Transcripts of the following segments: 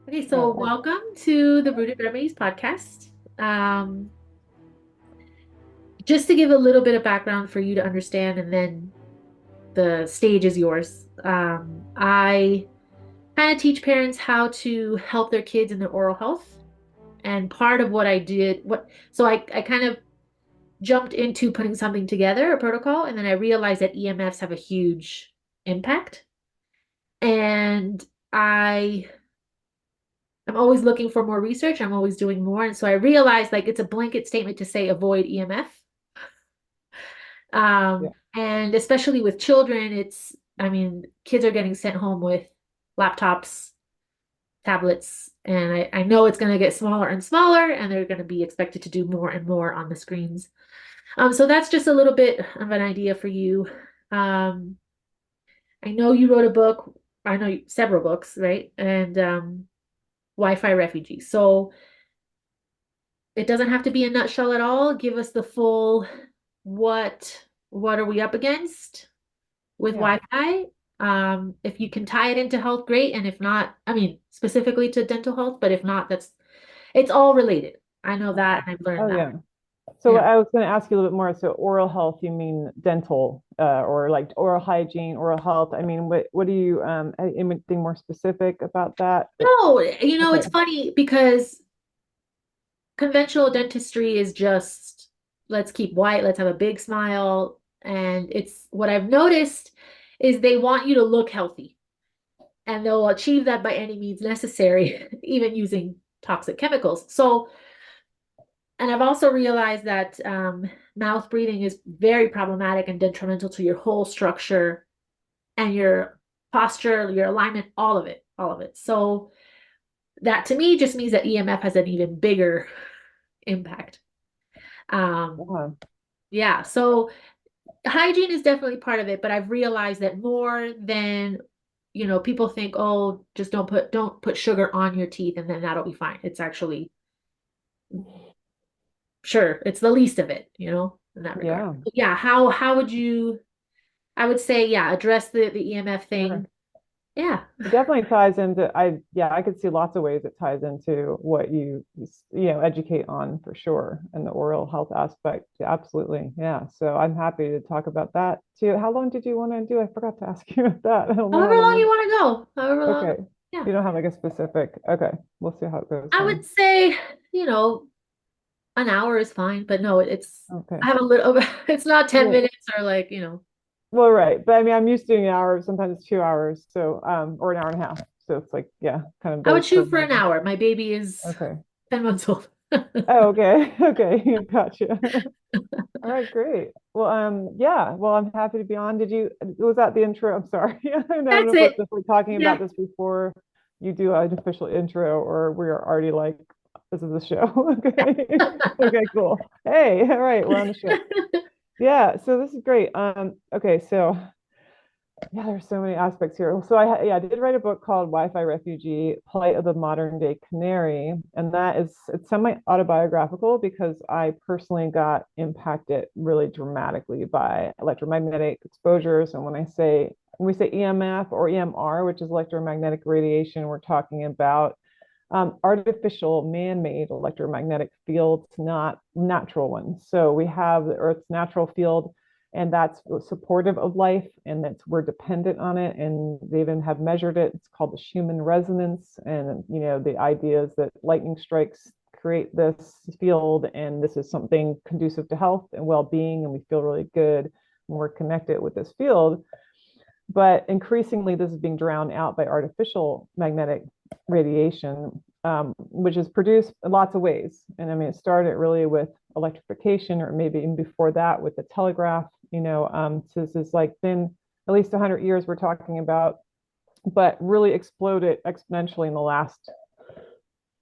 Okay, so welcome to the Rooted Remedies podcast. Um, just to give a little bit of background for you to understand, and then the stage is yours. I kind of teach parents how to help their kids in their oral health. And part of what I did, so I kind of jumped into putting something together, a protocol, and then I realized that EMFs have a huge impact. And I I'm always looking for more research. I'm always doing more. And so I realized like it's a blanket statement to say avoid EMF. Yeah. And especially with children, I mean, kids are getting sent home with laptops, tablets, and I know it's going to get smaller and smaller, and they're going to be expected to do more and more on the screens. So that's just a little bit of an idea for you. Um, I know you wrote a book. I know several books, right? And Wi-Fi refugee. So it doesn't have to be a nutshell at all. Give us the full what are we up against with Yeah. Wi-Fi? If you can tie it into health, great. And if not, I mean, specifically to dental health, but if not, it's all related. I know Okay. that and I've learned Oh, that. yeah. So Yeah. I was going to ask you a little bit more. So oral health, you mean dental, or like oral hygiene, oral health? I mean, what do you, anything more specific about that? No, it's Okay. funny because conventional dentistry is just let's keep white, let's have a big smile. And it's what I've noticed is they want you to look healthy. And they'll achieve that by any means necessary, even using toxic chemicals. So, and I've also realized that mouth breathing is very problematic and detrimental to your whole structure and your posture, your alignment, all of it, all of it. So that to me just means that EMF has an even bigger impact. Um, Uh-huh. yeah, so hygiene is definitely part of it, but I've realized that more than people think, oh, just don't put sugar on your teeth and then that'll be fine. It's actually sure, it's the least of it, in that regard. Yeah. But yeah, how would you I would say, yeah, address the EMF Sure. thing. Yeah. It definitely ties into, yeah, I could see lots of ways it ties into what educate on for sure. And the oral health aspect. Yeah, absolutely. Yeah. So I'm happy to talk about that too. How long did you want to do? I forgot to ask you that. I don't know However how long you long. want to go. However long. Okay. Yeah. You don't have like a specific, okay. We'll see how it goes I then. would say, you know, an hour is fine, but no, Okay. I have a little it's not 10 Well, minutes or well, right. But I mean, I'm used to doing an hour, sometimes 2 hours. So, or an hour and a half. So it's like, yeah, kind of I would goes per shoot for an minute. hour. My baby is Okay. 10 months old. Oh, okay. Okay. Gotcha. All right, great. Well, yeah. Well, I'm happy to be on. Was that the intro? I'm sorry. I don't know That's if we're it. just like talking about Yeah. this before you do an official intro, or we're already like, this is the show. Okay. Okay, cool. Hey, all right, we're on the show. Yeah, so this is great. Okay, so yeah, there's so many aspects here. So I did write a book called Wi-Fi Refugee: Plight of the Modern Day Canary, and it's semi-autobiographical because I personally got impacted really dramatically by electromagnetic exposures. And when we say EMF or EMR, which is electromagnetic radiation, we're talking about artificial man-made electromagnetic fields, not natural ones. So we have the Earth's natural field, and that's supportive of life, and that's we're dependent on it. And they even have measured it. It's called the Schumann resonance, and the idea is that lightning strikes create this field, and this is something conducive to health and well-being, and we feel really good when we're connected with this field. But increasingly, this is being drowned out by artificial magnetic radiation, which is produced in lots of ways. And I mean, it started really with electrification, or maybe even before that with the telegraph. So this is like been at least 100 years we're talking about, but really exploded exponentially in the last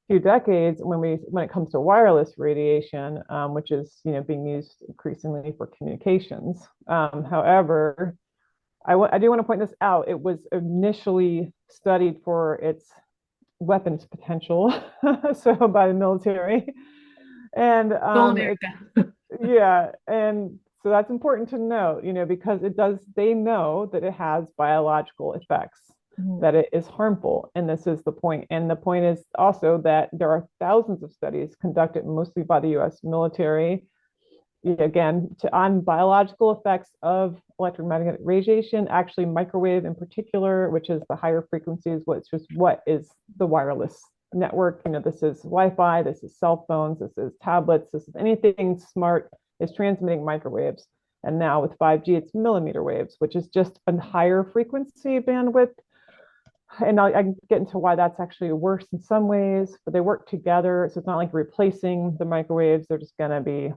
few decades when it comes to wireless radiation, which is being used increasingly for communications. However, I do want to point this out. It was initially studied for its weapons potential, so by the military, and Go America. yeah, and so that's important to note, because it does. They know that it has biological effects. that it is harmful. And this is the point. And the point is also that there are thousands of studies conducted mostly by the US military, again, on biological effects of electromagnetic radiation, actually microwave in particular, which is the higher frequencies, which is what is the wireless network. This is Wi-Fi, this is cell phones, this is tablets, this is anything smart is transmitting microwaves. And now with 5G, it's millimeter waves, which is just a higher frequency bandwidth. And I can get into why that's actually worse in some ways, but they work together. So it's not like replacing the microwaves. They're just going to be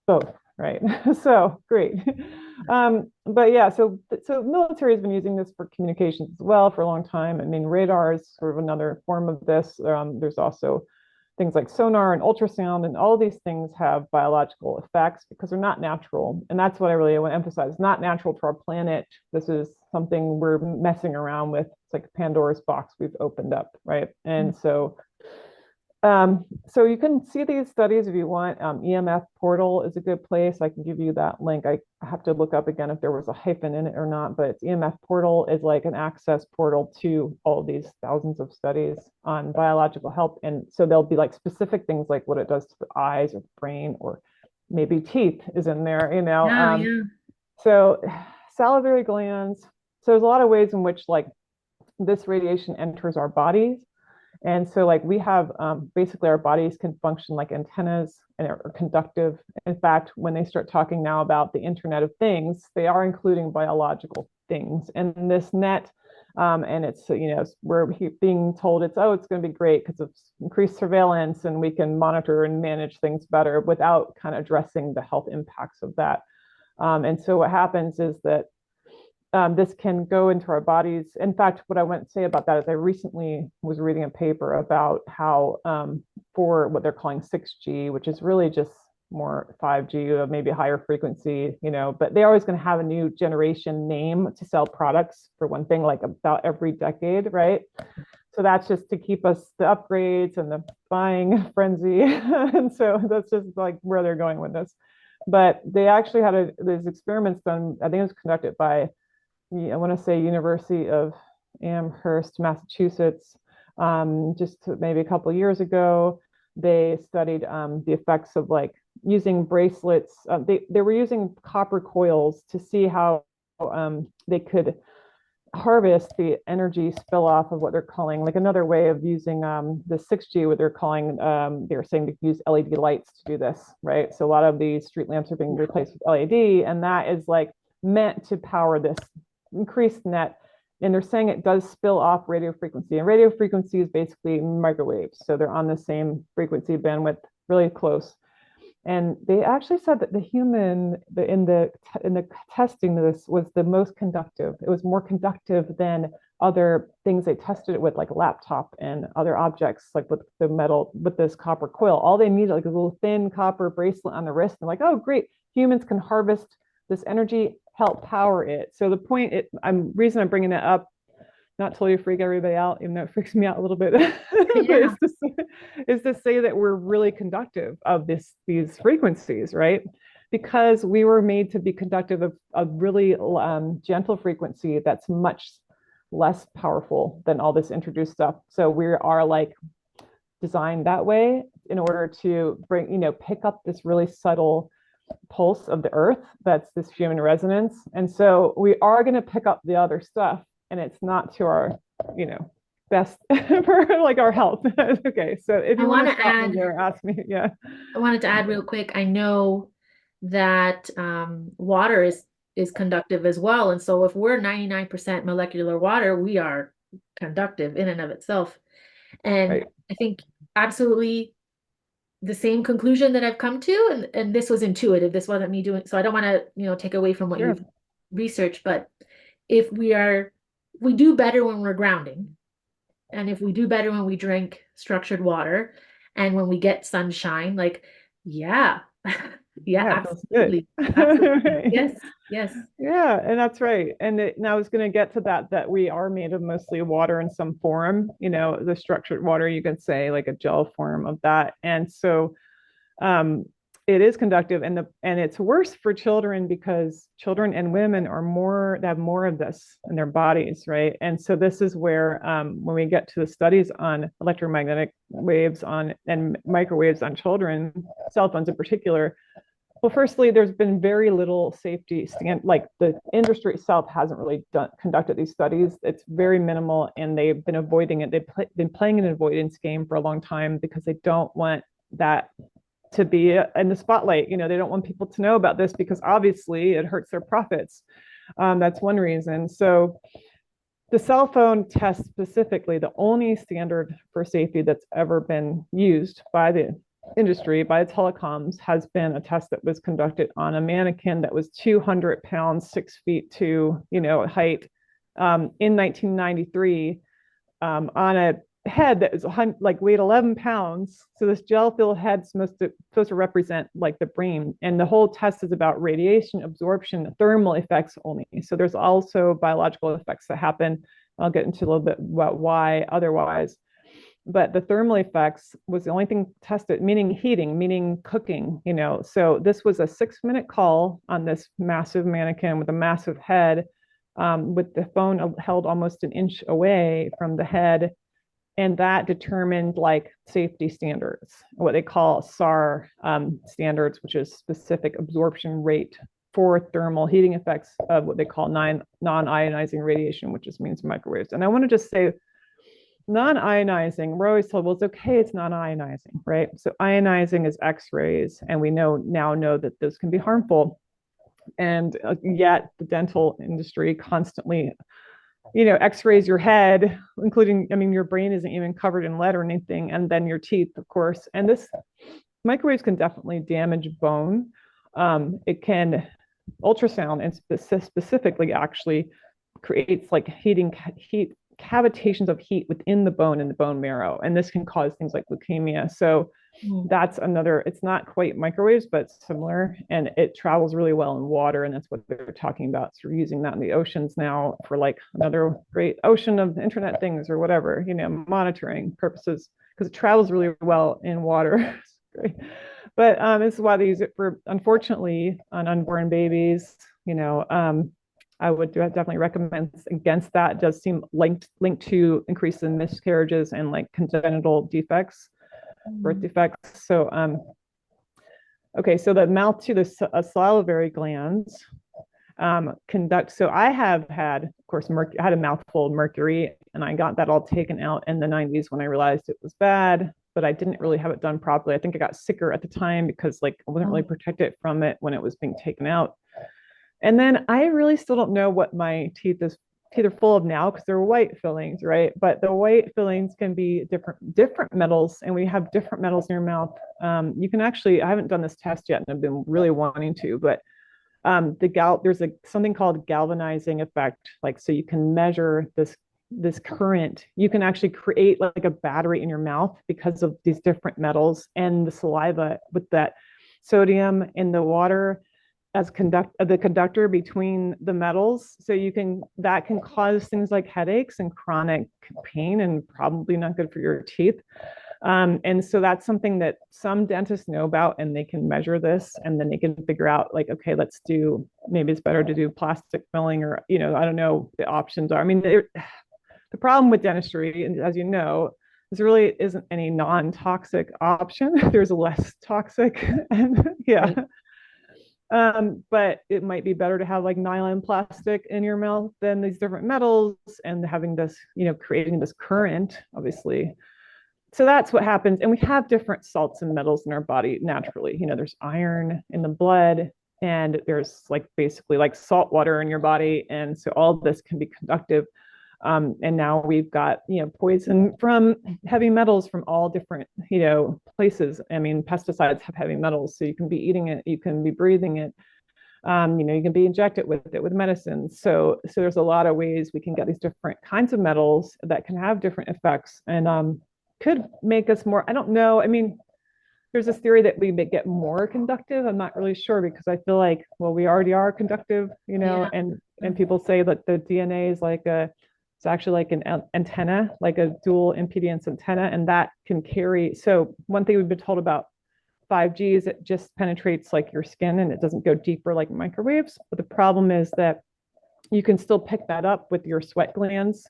both, right? So great. But yeah, so military has been using this for communications as well for a long time. I mean, radar is sort of another form of this. There's also things like sonar and ultrasound, and all of these things have biological effects because they're not natural. And that's what I really want to emphasize. Not natural to our planet. This is something we're messing around with. It's like Pandora's box we've opened up, right? And so you can see these studies if you want. EMF portal is a good place. I can give you that link. I have to look up again if there was a hyphen in it or not, but it's EMF portal is like an access portal to all these thousands of studies on biological health. And so there'll be like specific things like what it does to the eyes or brain, or maybe teeth is in there, Oh, yeah. So salivary glands. So there's a lot of ways in which like this radiation enters our bodies. And so like we have basically our bodies can function like antennas and are conductive. In fact, when they start talking now about the Internet of Things, they are including biological things. And this net, and it's, we're being told it's going to be great because of increased surveillance and we can monitor and manage things better without kind of addressing the health impacts of that. And so what happens is that this can go into our bodies. In fact, what I want to say about that is I recently was reading a paper about how for what they're calling 6G, which is really just more 5G, maybe a higher frequency, but they're always going to have a new generation name to sell products for one thing, like about every decade, right? So that's just to keep us the upgrades and the buying frenzy. And so that's just like where they're going with this. But they actually had these experiments done, I think it was conducted by I want to say University of Amherst, Massachusetts, just maybe a couple of years ago. They studied the effects of like using bracelets. They were using copper coils to see how they could harvest the energy spill off of what they're calling like another way of using the 6G, what they're calling, they're saying to use LED lights to do this, right? So a lot of these street lamps are being replaced with LED, and that is like meant to power this increased net. And they're saying it does spill off radio frequency, and radio frequency is basically microwaves. So they're on the same frequency bandwidth, really close. And they actually said that the human in the testing this was the most conductive. It was more conductive than other things they tested it with, like a laptop and other objects, like with the metal, with this copper coil. All they needed, like a little thin copper bracelet on the wrist. And like, oh, great, humans can harvest this energy, help power it. So the point, reason I'm bringing that up, not totally freak everybody out, even though it freaks me out a little bit, Yeah. is to say that we're really conductive of these frequencies, right? Because we were made to be conductive of a really gentle frequency that's much less powerful than all this introduced stuff. So we are like designed that way in order to pick up this really subtle pulse of the earth that's this human resonance. And so we are going to pick up the other stuff, and it's not to our best for like our health. Okay, so if I you want want to to stop me add, there, ask me. Yeah. I wanted to add real quick. I know that water is conductive as well. And so if we're 99% molecular water, we are conductive in and of itself. And Right. I think absolutely the same conclusion that I've come to, and this was intuitive. This wasn't me doing, so I don't want to, take away from what Sure. you've researched, but if we do better when we're grounding, and if we do better when we drink structured water, and when we get sunshine, like, yeah, yeah, Yeah, it feels good. absolutely. Absolutely. Right. Yes, yes. Yeah, and that's right. And I was going to get to that we are made of mostly water in some form, the structured water, you can say like a gel form of that. And so, um, it is conductive, and it's worse for children because children and women are more they have more of this in their bodies, right? And so this is where when we get to the studies on electromagnetic waves on and microwaves on children, cell phones in particular. Well, firstly, there's been very little safety like the industry itself hasn't really conducted these studies. It's very minimal, and they've been avoiding it. Been playing an avoidance game for a long time because they don't want that to be in the spotlight. You know, they don't want people to know about this because obviously it hurts their profits. That's one reason. So the cell phone test specifically, the only standard for safety that's ever been used by the industry, by the telecoms, has been a test that was conducted on a mannequin that was 200 pounds, 6 feet to, height, in 1993, on a head that was like weighed 11 pounds. So this gel filled head supposed to represent like the brain. And the whole test is about radiation absorption, thermal effects only. So there's also biological effects that happen. I'll get into a little bit about why otherwise. But the thermal effects was the only thing tested, meaning heating, meaning cooking, So this was a 6-minute call on this massive mannequin with a massive head, with the phone held almost an inch away from the head. And that determined like safety standards, what they call SAR standards, which is specific absorption rate for thermal heating effects of what they call non-ionizing radiation, which just means microwaves. And I want to just say, non-ionizing, we're always told, well, it's okay, it's non-ionizing, right? So ionizing is X-rays, and we now know that those can be harmful. And yet the dental industry constantly X-rays your head, including, your brain isn't even covered in lead or anything, and then your teeth, of course. And this microwaves can definitely damage bone. It can ultrasound and specifically actually creates like heat cavitations of heat within the bone and the bone marrow, and this can cause things like leukemia. So that's another, it's not quite microwaves, but similar, and it travels really well in water, and that's what they're talking about. So we're using that in the oceans now for like another great ocean of internet things or whatever, monitoring purposes, because it travels really well in water. Great. But this is why they use it for, unfortunately, on unborn babies. I would definitely recommend against that. It does seem linked to increase in miscarriages and like congenital defects, birth defects. So, okay, so the mouth to the salivary glands conduct. So I have had, of course, I had a mouthful of mercury, and I got that all taken out in the 90s when I realized it was bad, but I didn't really have it done properly. I think I got sicker at the time because like I wasn't really protected from it when it was being taken out. And then I really still don't know what my teeth are full of now because they're white fillings, right? But the white fillings can be different metals, and we have different metals in your mouth. You can actually, I haven't done this test yet, and I've been really wanting to, but there's something called galvanizing effect. Like, so you can measure this current. You can actually create like a battery in your mouth because of these different metals and the saliva with that sodium in the water as the conductor between the metals. So that can cause things like headaches and chronic pain, and probably not good for your teeth. And so that's something that some dentists know about, and they can measure this, and then they can figure out like, okay, maybe it's better to do plastic filling, or, I don't know, the options are. The problem with dentistry, and as you know, there really isn't any non-toxic option. There's less toxic, and yeah. Right. But it might be better to have like nylon plastic in your mouth than these different metals, and having this, creating this current, obviously. So that's what happens. And we have different salts and metals in our body naturally. There's iron in the blood, and there's like basically like salt water in your body. And so all of this can be conductive. And now we've got, poison from heavy metals from all different, places. Pesticides have heavy metals, so you can be eating it, you can be breathing it, you can be injected with it with medicine. So there's a lot of ways we can get these different kinds of metals that can have different effects, and could make us more, I don't know. There's this theory that we may get more conductive. I'm not really sure, because I feel like, well, we already are conductive, yeah. And people say that the DNA is like it's actually like an antenna, like a dual impedance antenna, and that can carry. So one thing we've been told about 5G is it just penetrates like your skin and it doesn't go deeper like microwaves. But the problem is that you can still pick that up with your sweat glands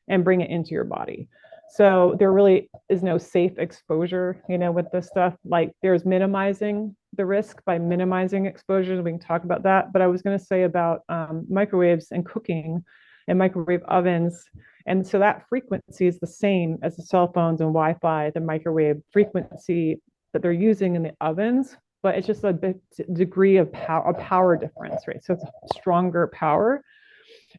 and bring it into your body. So there really is no safe exposure, with this stuff. Like there's minimizing the risk by minimizing exposure. We can talk about that. But I was going to say about microwaves and cooking and microwave ovens. And so that frequency is the same as the cell phones and Wi-Fi, the microwave frequency that they're using in the ovens, but it's just a bit degree of power difference, right? So it's a stronger power.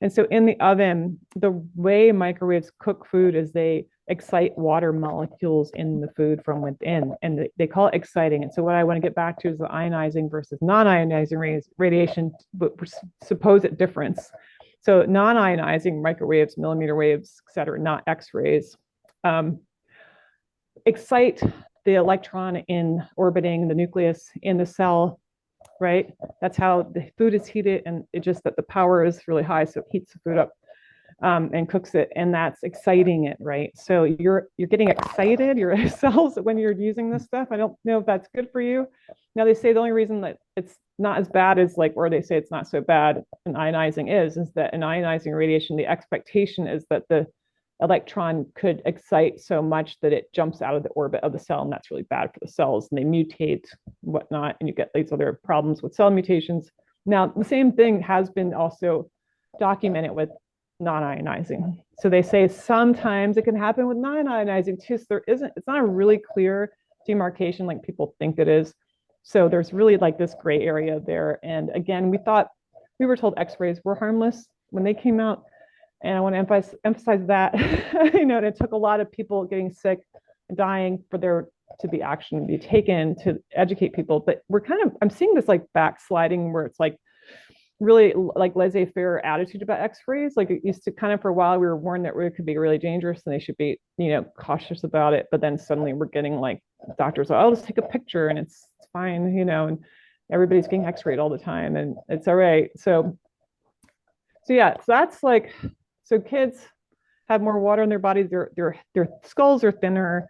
And so in the oven, the way microwaves cook food is they excite water molecules in the food from within, and they call it exciting. And so what I want to get back to is the ionizing versus non-ionizing radiation, but supposed difference. So non-ionizing microwaves, millimeter waves, et cetera, not X-rays, excite the electron in orbiting the nucleus in the cell, right? That's how the food is heated, and it just that the power is really high, so it heats the food up and cooks it, and that's exciting it, right? So you're getting excited your cells when you're using this stuff. I don't know if that's good for you. Now they say the only reason that it's not as bad as like, or they say it's not so bad in ionizing is that in ionizing radiation, the expectation is that the electron could excite so much that it jumps out of the orbit of the cell, and that's really bad for the cells, and they mutate and whatnot, and you get these other problems with cell mutations. Now the same thing has been also documented with non-ionizing. So they say sometimes it can happen with non-ionizing too. So it's not a really clear demarcation like people think it is. So there's really like this gray area there. And again, we were told X-rays were harmless when they came out. And I want to emphasize that, and it took a lot of people getting sick and dying for there to be action to be taken to educate people. But I'm seeing this like backsliding where it's like really like laissez-faire attitude about X-rays. Like it used to kind of for a while, we were warned that it could be really dangerous and they should be, cautious about it. But then suddenly we're getting like doctors, oh, let's take a picture and it's fine, and everybody's getting X-rayed all the time and it's all right. So yeah, so that's like, so kids have more water in their bodies. Their skulls are thinner.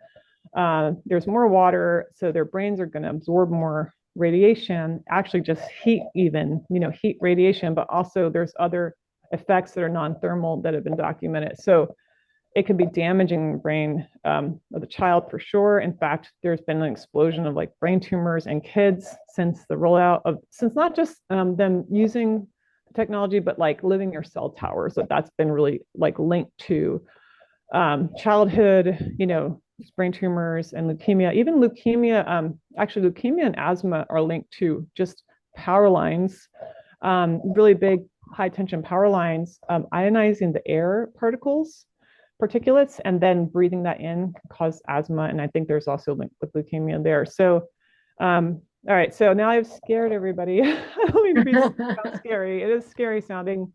There's more water, so their brains are going to absorb more radiation. Actually, just heat, heat radiation. But also, there's other effects that are non-thermal that have been documented. So it could be damaging the brain of the child for sure. In fact, there's been an explosion of like brain tumors in kids since the rollout of, since not just them using technology, but like living near cell towers. That's been really like linked to childhood, brain tumors and leukemia. Even leukemia, actually leukemia and asthma are linked to just power lines, really big high tension power lines, ionizing the air particulates, and then breathing that in cause asthma. And I think there's also linked with leukemia there. So all right, so now I've scared everybody. I don't mean to be scary. It is scary sounding.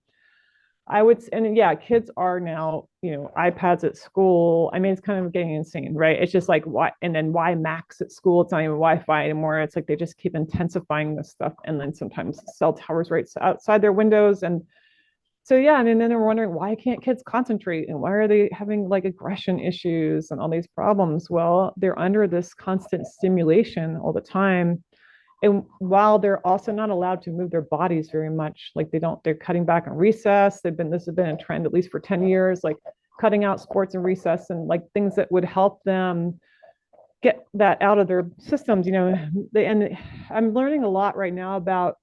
And yeah, kids are now, iPads at school. I mean, it's kind of getting insane, right? It's just like why, and then why Macs at school? It's not even Wi-Fi anymore. It's like they just keep intensifying this stuff, and then sometimes cell towers right outside their windows, and so yeah, and then they're wondering why can't kids concentrate and why are they having like aggression issues and all these problems? Well, they're under this constant stimulation all the time, and while they're also not allowed to move their bodies very much, like they're cutting back on recess. This has been a trend at least for 10 years, like cutting out sports and recess and like things that would help them get that out of their systems, and I'm learning a lot right now about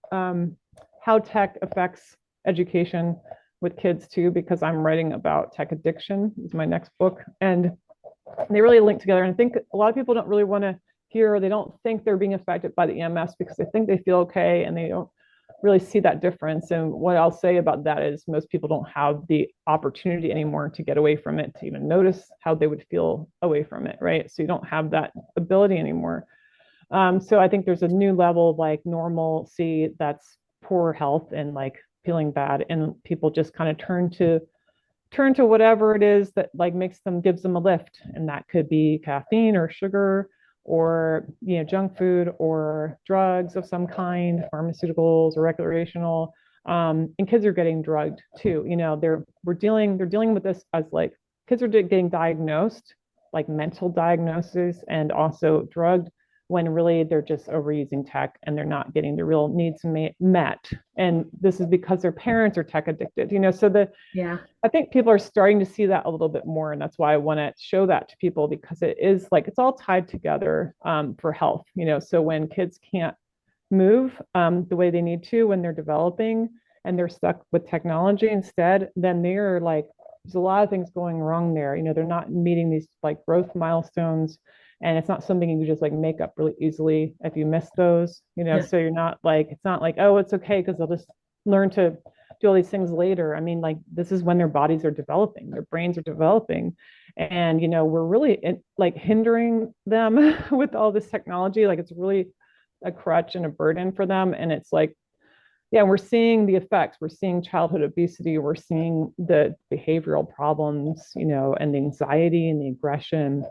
how tech affects education with kids too, because I'm writing about tech addiction is my next book, and they really link together. And I think a lot of people don't really want to hear, they don't think they're being affected by the EMS because they think they feel okay and they don't really see that difference. And what I'll say about that is most people don't have the opportunity anymore to get away from it, to even notice how they would feel away from it, right? So you don't have that ability anymore. So I think there's a new level of like normalcy that's poor health and like feeling bad, and people just kind of turn to whatever it is that like gives them a lift, and that could be caffeine or sugar or junk food or drugs of some kind, pharmaceuticals or recreational. And kids are getting drugged too. They're dealing with this as like kids are getting diagnosed, like mental diagnoses, and also drugged when really they're just overusing tech and they're not getting the real needs met. And this is because their parents are tech addicted, so Yeah. I think people are starting to see that a little bit more. And that's why I want to show that to people, because it is like it's all tied together for health, so when kids can't move the way they need to when they're developing and they're stuck with technology instead, then they're like, there's a lot of things going wrong there. They're not meeting these like growth milestones. And it's not something you can just like make up really easily if you miss those, Yeah. so you're not like, it's not like, oh, it's okay because they'll just learn to do all these things later. I mean, like, this is when their bodies are developing, their brains are developing. And, we're really like hindering them with all this technology. Like, it's really a crutch and a burden for them. And it's like, yeah, we're seeing the effects. We're seeing childhood obesity. We're seeing the behavioral problems, and the anxiety and the aggression.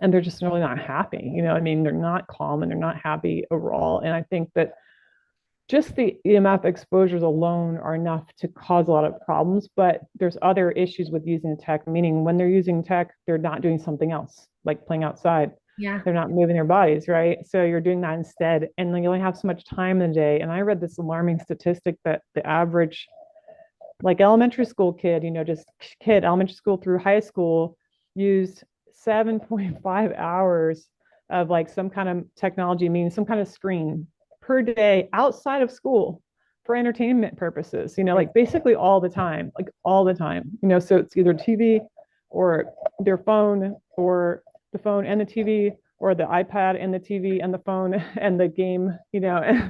And they're just really not happy. I mean, they're not calm and they're not happy overall. And I think that just the EMF exposures alone are enough to cause a lot of problems, but there's other issues with using tech, meaning when they're using tech, they're not doing something else, like playing outside. Yeah. They're not moving their bodies, right? So you're doing that instead. And then you only have so much time in the day. And I read this alarming statistic that the average, like elementary school kid, just kid, elementary school through high school, used 7.5 hours of like some kind of technology, meaning some kind of screen per day outside of school for entertainment purposes, like basically all the time, like all the time, so it's either TV or their phone or the phone and the TV or the iPad and the TV and the phone and the game,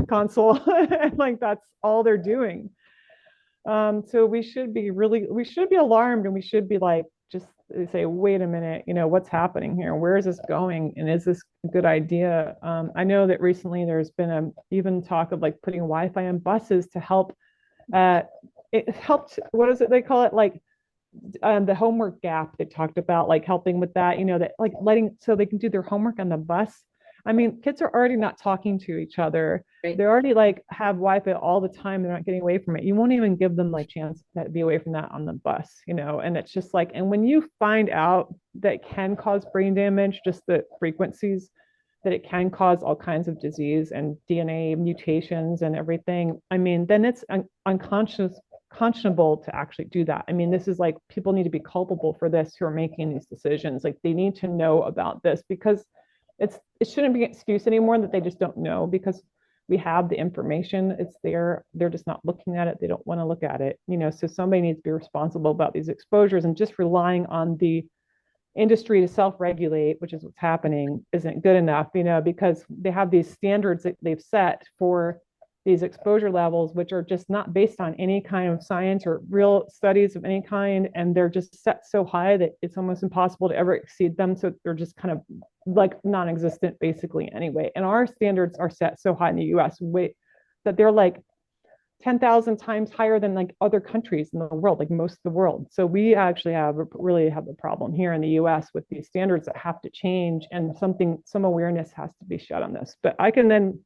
console. And like that's all they're doing. So we should be alarmed, and we should be like, just say, wait a minute, what's happening here? Where is this going? And is this a good idea? I know that recently there's been even talk of like putting Wi-Fi in buses to help. Uh, it helped. What is it they call it? Like the homework gap. They talked about like helping with that. That like letting so they can do their homework on the bus. I mean, kids are already not talking to each other. Right. They already like have Wi-Fi all the time. They're not getting away from it. You won't even give them like chance to be away from that on the bus, and it's just like, and when you find out that it can cause brain damage, just the frequencies that it can cause all kinds of disease and DNA mutations and everything, I mean, then it's unconscionable to actually do that. I mean, this is like, people need to be culpable for this who are making these decisions. Like, they need to know about this, because it shouldn't be an excuse anymore that they just don't know, because we have the information, it's there, they're just not looking at it, they don't want to look at it, so somebody needs to be responsible about these exposures. And just relying on the industry to self-regulate, which is what's happening, isn't good enough, because they have these standards that they've set for these exposure levels, which are just not based on any kind of science or real studies of any kind. And they're just set so high that it's almost impossible to ever exceed them. So they're just kind of like non-existent basically anyway. And our standards are set so high in the US that they're like 10,000 times higher than like other countries in the world, like most of the world. So we actually really have a problem here in the US with these standards that have to change, and some awareness has to be shed on this. But I can then,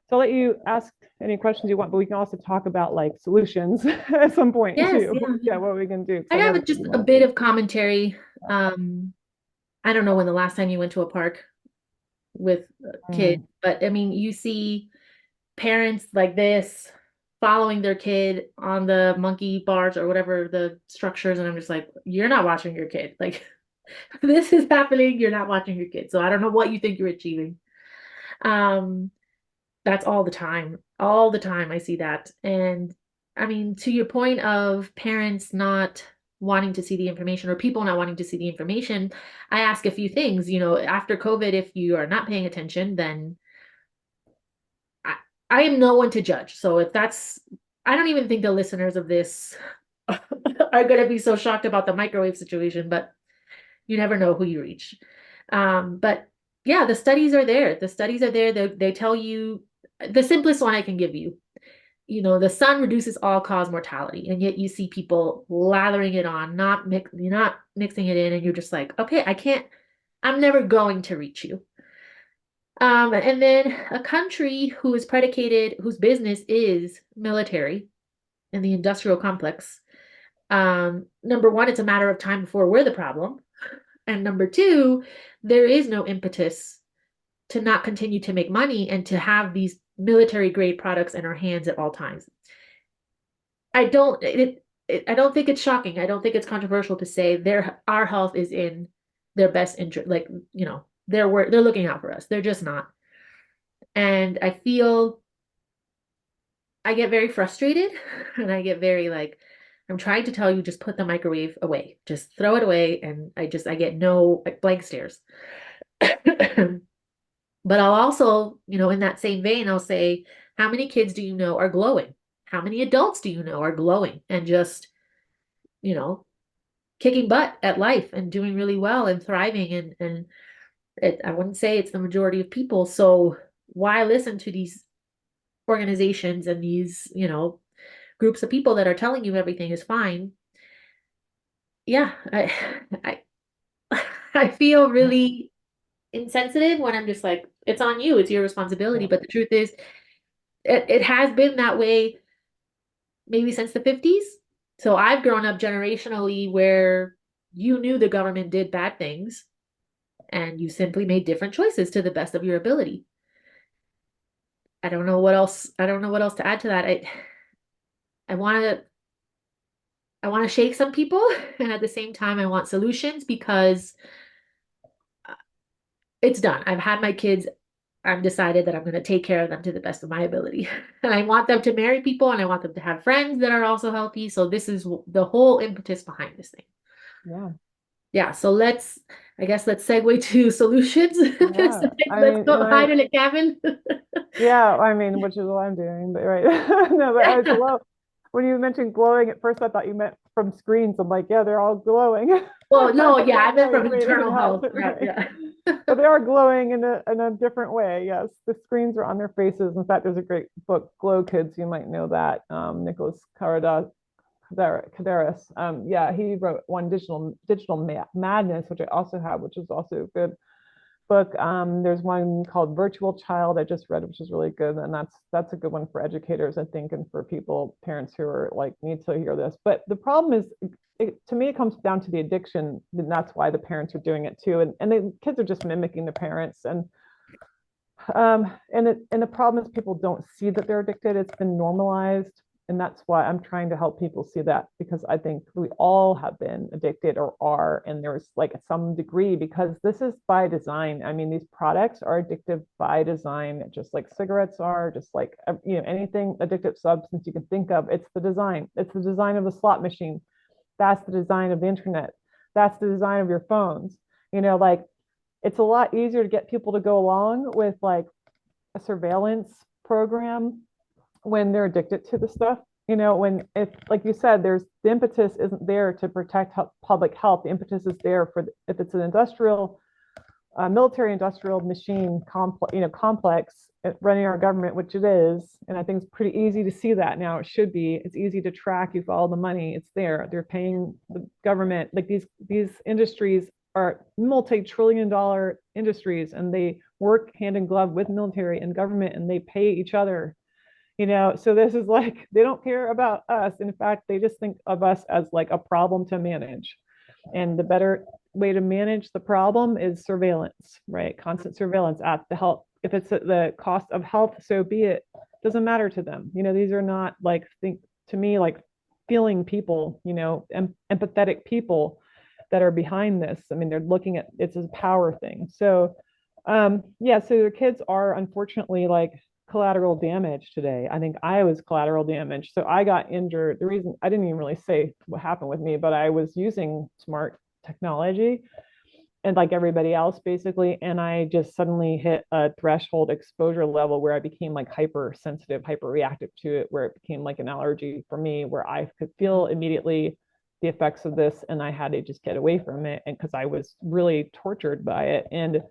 so I'll let you ask any questions you want, but we can also talk about like solutions at some point Yes, too. yeah, Yeah, yeah. what we can do. I I know have that's what just you a want to bit do. of commentary. I don't know when the last time you went to a park with kids, Mm. but I mean, you see parents like this following their kid on the monkey bars or whatever the structures, and I'm just like, you're not watching your kid. Like, this is happening, you're not watching your kid. So I don't know what you think you're achieving. Um, that's all the time. All the time I see that. And I mean, to your point of parents not wanting to see the information or people not wanting to see the information, I ask a few things. After COVID, if you are not paying attention, then I, I am no one to judge. So if that's, I don't even think the listeners of this are going to be so shocked about the microwave situation, but you never know who you reach. But yeah, the studies are there. The studies are there. They tell you the simplest one I can give you. The sun reduces all-cause mortality, and yet you see people lathering it on, you're not mixing it in, and you're just like, okay, I'm never going to reach you. And then a country whose business is military and the industrial complex. Number one, it's a matter of time before we're the problem. And number two, there is no impetus to not continue to make money and to have these military grade products in our hands at all times. I don't think it's shocking. I don't think it's controversial to say our health is in their best interest. Like, they're looking out for us. They're just not. And I get very frustrated and I get very like, I'm trying to tell you, just put the microwave away. Just throw it away. And I get no like, blank stares. But I'll also, in that same vein, I'll say, how many kids do you know are glowing? How many adults do you know are glowing and just, you know, kicking butt at life and doing really well and thriving I wouldn't say it's the majority of people. So why listen to these organizations and these, groups of people that are telling you everything is fine? Yeah, I I feel really insensitive when I'm just like, it's on you, it's your responsibility. Yeah. But the truth is, it has been that way maybe since the 50s. So I've grown up generationally where you knew the government did bad things and you simply made different choices to the best of your ability. I don't know what else to add to that. I want to I want to shake some people and at the same time I want solutions because it's done. I've had my kids. I've decided that I'm going to take care of them to the best of my ability. And I want them to marry people and I want them to have friends that are also healthy. So this is the whole impetus behind this thing. Yeah. Yeah, so I guess let's segue to solutions. Yeah. I Let's mean, go hide in a cabin. yeah, I mean, which is what I'm doing, but right. No, but I glow. When you mentioned glowing, at first I thought you meant from screens. I'm like, yeah, they're all glowing. Well, no, That's yeah, I not meant very from creative and internal health, health. Right, right? yeah. But they are glowing in a different way. Yes, the screens are on their faces. In fact, there's a great book, Glow Kids. You might know that. Nicholas Cardaris. Yeah, he wrote one digital madness, which I also have, which is also a good book. There's one called Virtual Child I just read, which is really good, and that's a good one for educators, I think, and for parents who are like need to hear this. But the problem is, to me, it comes down to the addiction, and that's why the parents are doing it too, and the kids are just mimicking the parents, and the problem is people don't see that they're addicted. It's been normalized. And that's why I'm trying to help people see that, because I think we all have been addicted or are, and there's like some degree, because this is by design. I mean, these products are addictive by design, just like cigarettes are, just like anything addictive substance you can think of. It's the design. It's the design of the slot machine. That's the design of the internet. That's the design of your phones. Like it's a lot easier to get people to go along with like a surveillance program when they're addicted to the stuff. When, if like you said, there's the impetus isn't there to protect public health. The impetus is there for if it's an industrial military industrial machine complex running our government, which it is. And I think it's pretty easy to see that now. It should be. It's easy to track. You follow the money. It's there. They're paying the government. Like these industries are multi-trillion-dollar industries, and they work hand in glove with military and government, and they pay each other. So this is like they don't care about us. In fact, they just think of us as like a problem to manage. And the better way to manage the problem is surveillance, right? Constant surveillance at the health. If it's at the cost of health, so be it. Doesn't matter to them. These are not like think to me like feeling people, empathetic people that are behind this. I mean, they're looking at it's a power thing. So yeah, so the kids are unfortunately like collateral damage today. I think I was collateral damage. So I got injured. The reason I didn't even really say what happened with me, but I was using smart technology and like everybody else basically. And I just suddenly hit a threshold exposure level where I became like hypersensitive, hyper reactive to it, where it became like an allergy for me, where I could feel immediately the effects of this and I had to just get away from it. And because I was really tortured by it. And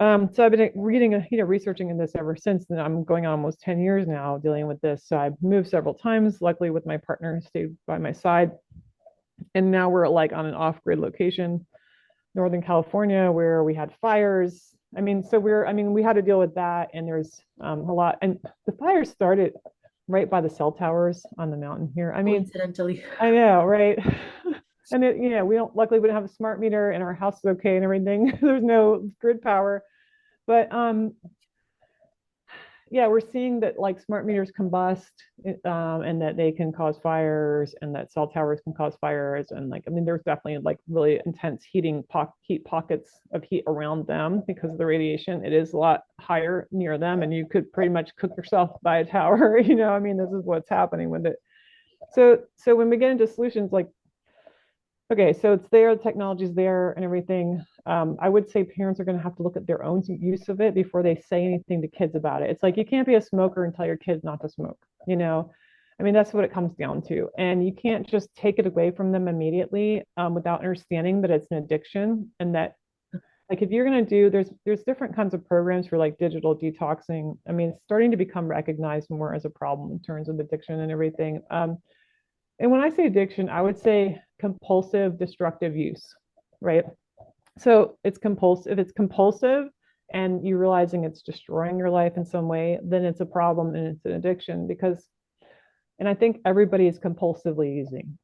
so I've been reading, researching in this ever since. And I'm going on almost 10 years now dealing with this. So I've moved several times, luckily with my partner who stayed by my side. And now we're like on an off-grid location, Northern California, where we had fires. We had to deal with that. And there's a lot, and the fires started right by the cell towers on the mountain here. Coincidentally. I know, right? And luckily we don't have a smart meter and our house is okay and everything. There's no grid power. But yeah, we're seeing that like smart meters combust, and that they can cause fires, and that cell towers can cause fires. And like, I mean, there's definitely like really intense heat pockets of heat around them because of the radiation. It is a lot higher near them, and you could pretty much cook yourself by a tower. I mean, this is what's happening with it. So when we get into solutions like, okay, so it's there, the technology's there and everything. I would say parents are going to have to look at their own use of it before they say anything to kids about it. It's like you can't be a smoker and tell your kids not to smoke, you know? I mean, that's what it comes down to. And you can't just take it away from them immediately, without understanding that it's an addiction, and that like if you're going to do, there's different kinds of programs for like digital detoxing. I mean, it's starting to become recognized more as a problem in terms of addiction and everything. And when I say addiction, I would say compulsive destructive use, right? So it's compulsive. If it's compulsive and you realizing it's destroying your life in some way, then it's a problem and it's an addiction. Because, and I think everybody is compulsively using,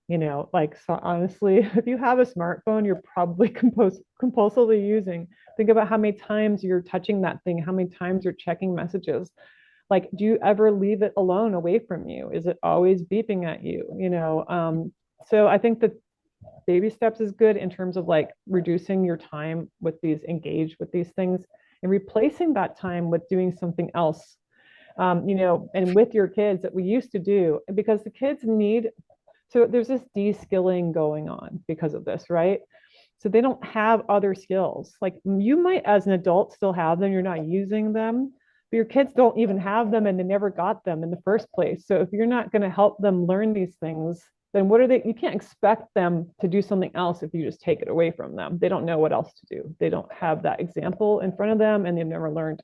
like, so honestly, if you have a smartphone, you're probably compulsively using. Think about how many times you're touching that thing, how many times you're checking messages. Like, do you ever leave it alone away from you? Is it always beeping at you? So I think that baby steps is good in terms of like reducing your time with these, engaged with these things, and replacing that time with doing something else. And with your kids that we used to do, because the kids need, so there's this de-skilling going on because of this, right? So they don't have other skills. Like you might, as an adult, still have them, you're not using them, but your kids don't even have them and they never got them in the first place. So if you're not going to help them learn these things, then what are they? You can't expect them to do something else if you just take it away from them. They don't know what else to do. They don't have that example in front of them and they've never learned.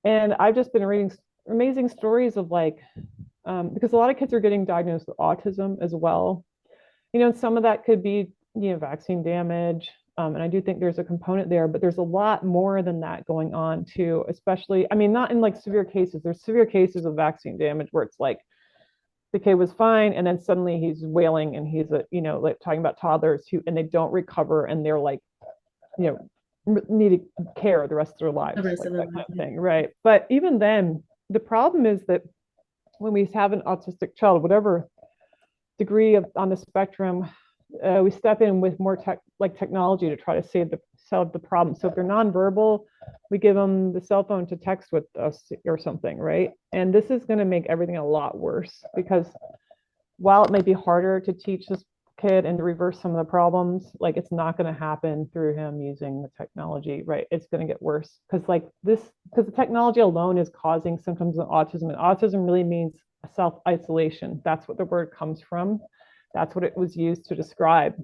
And I've just been reading amazing stories of like, because a lot of kids are getting diagnosed with autism as well. Some of that could be, vaccine damage. And I do think there's a component there, but there's a lot more than that going on too, especially, I mean, not in like severe cases. There's severe cases of vaccine damage where it's like the kid was fine and then suddenly he's wailing and he's like talking about toddlers who, and they don't recover and they're like, you need care the rest of their The lives, rest like of the that life. kind of thing. Right. But even then, the problem is that when we have an autistic child, whatever degree of on the spectrum, we step in with more technology to try to solve the problem. So if they're nonverbal, we give them the cell phone to text with us or something, right? And this is going to make everything a lot worse because while it may be harder to teach this kid and to reverse some of the problems, like it's not going to happen through him using the technology, right? It's going to get worse because the technology alone is causing symptoms of autism, and autism really means self-isolation. That's what the word comes from. That's what it was used to describe,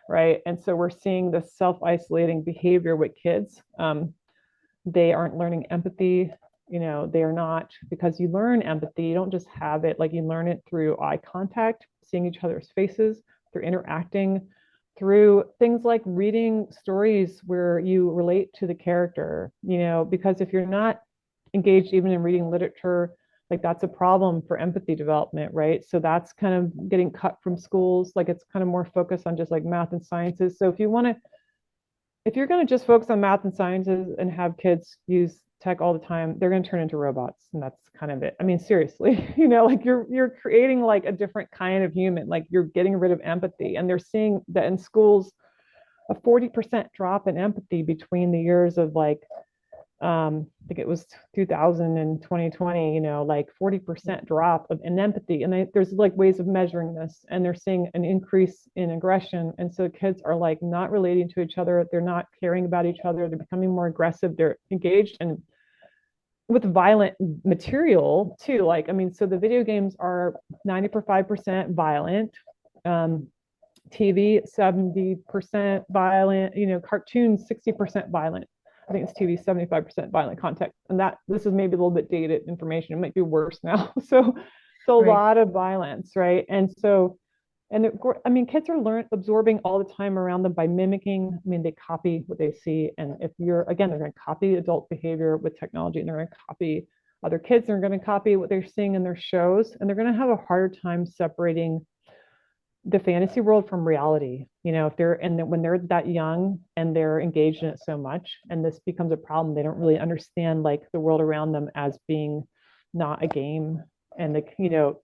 right? And so we're seeing this self-isolating behavior with kids. They aren't learning empathy. They are not, because you learn empathy, you don't just have it, like you learn it through eye contact, seeing each other's faces, through interacting, through things like reading stories where you relate to the character, because if you're not engaged even in reading literature, like that's a problem for empathy development, right? So that's kind of getting cut from schools. Like it's kind of more focused on just like math and sciences. So if you're going to just focus on math and sciences and have kids use tech all the time, they're going to turn into robots, and that's kind of it. I mean, seriously, like you're creating like a different kind of human. Like you're getting rid of empathy, and they're seeing that in schools, a 40% drop in empathy between the years of like I think it was 2000 and 2020, like 40% drop in empathy. And there's like ways of measuring this, and they're seeing an increase in aggression. And so kids are like not relating to each other. They're not caring about each other. They're becoming more aggressive. They're engaged and with violent material too. Like, I mean, so the video games are 95% violent. TV 70% violent, cartoons 60% violent. I think it's TV 75% violent content, and that this is maybe a little bit dated information. It might be worse now. So a Right. lot of violence, right? I mean, kids are absorbing all the time around them by mimicking. I mean, they copy what they see, and if you're again, they're going to copy adult behavior with technology, and they're going to copy other kids. They're going to copy what they're seeing in their shows, and they're going to have a harder time separating the fantasy world from reality. If they're and when they're that young and they're engaged in it so much, and this becomes a problem, they don't really understand like the world around them as being not a game. And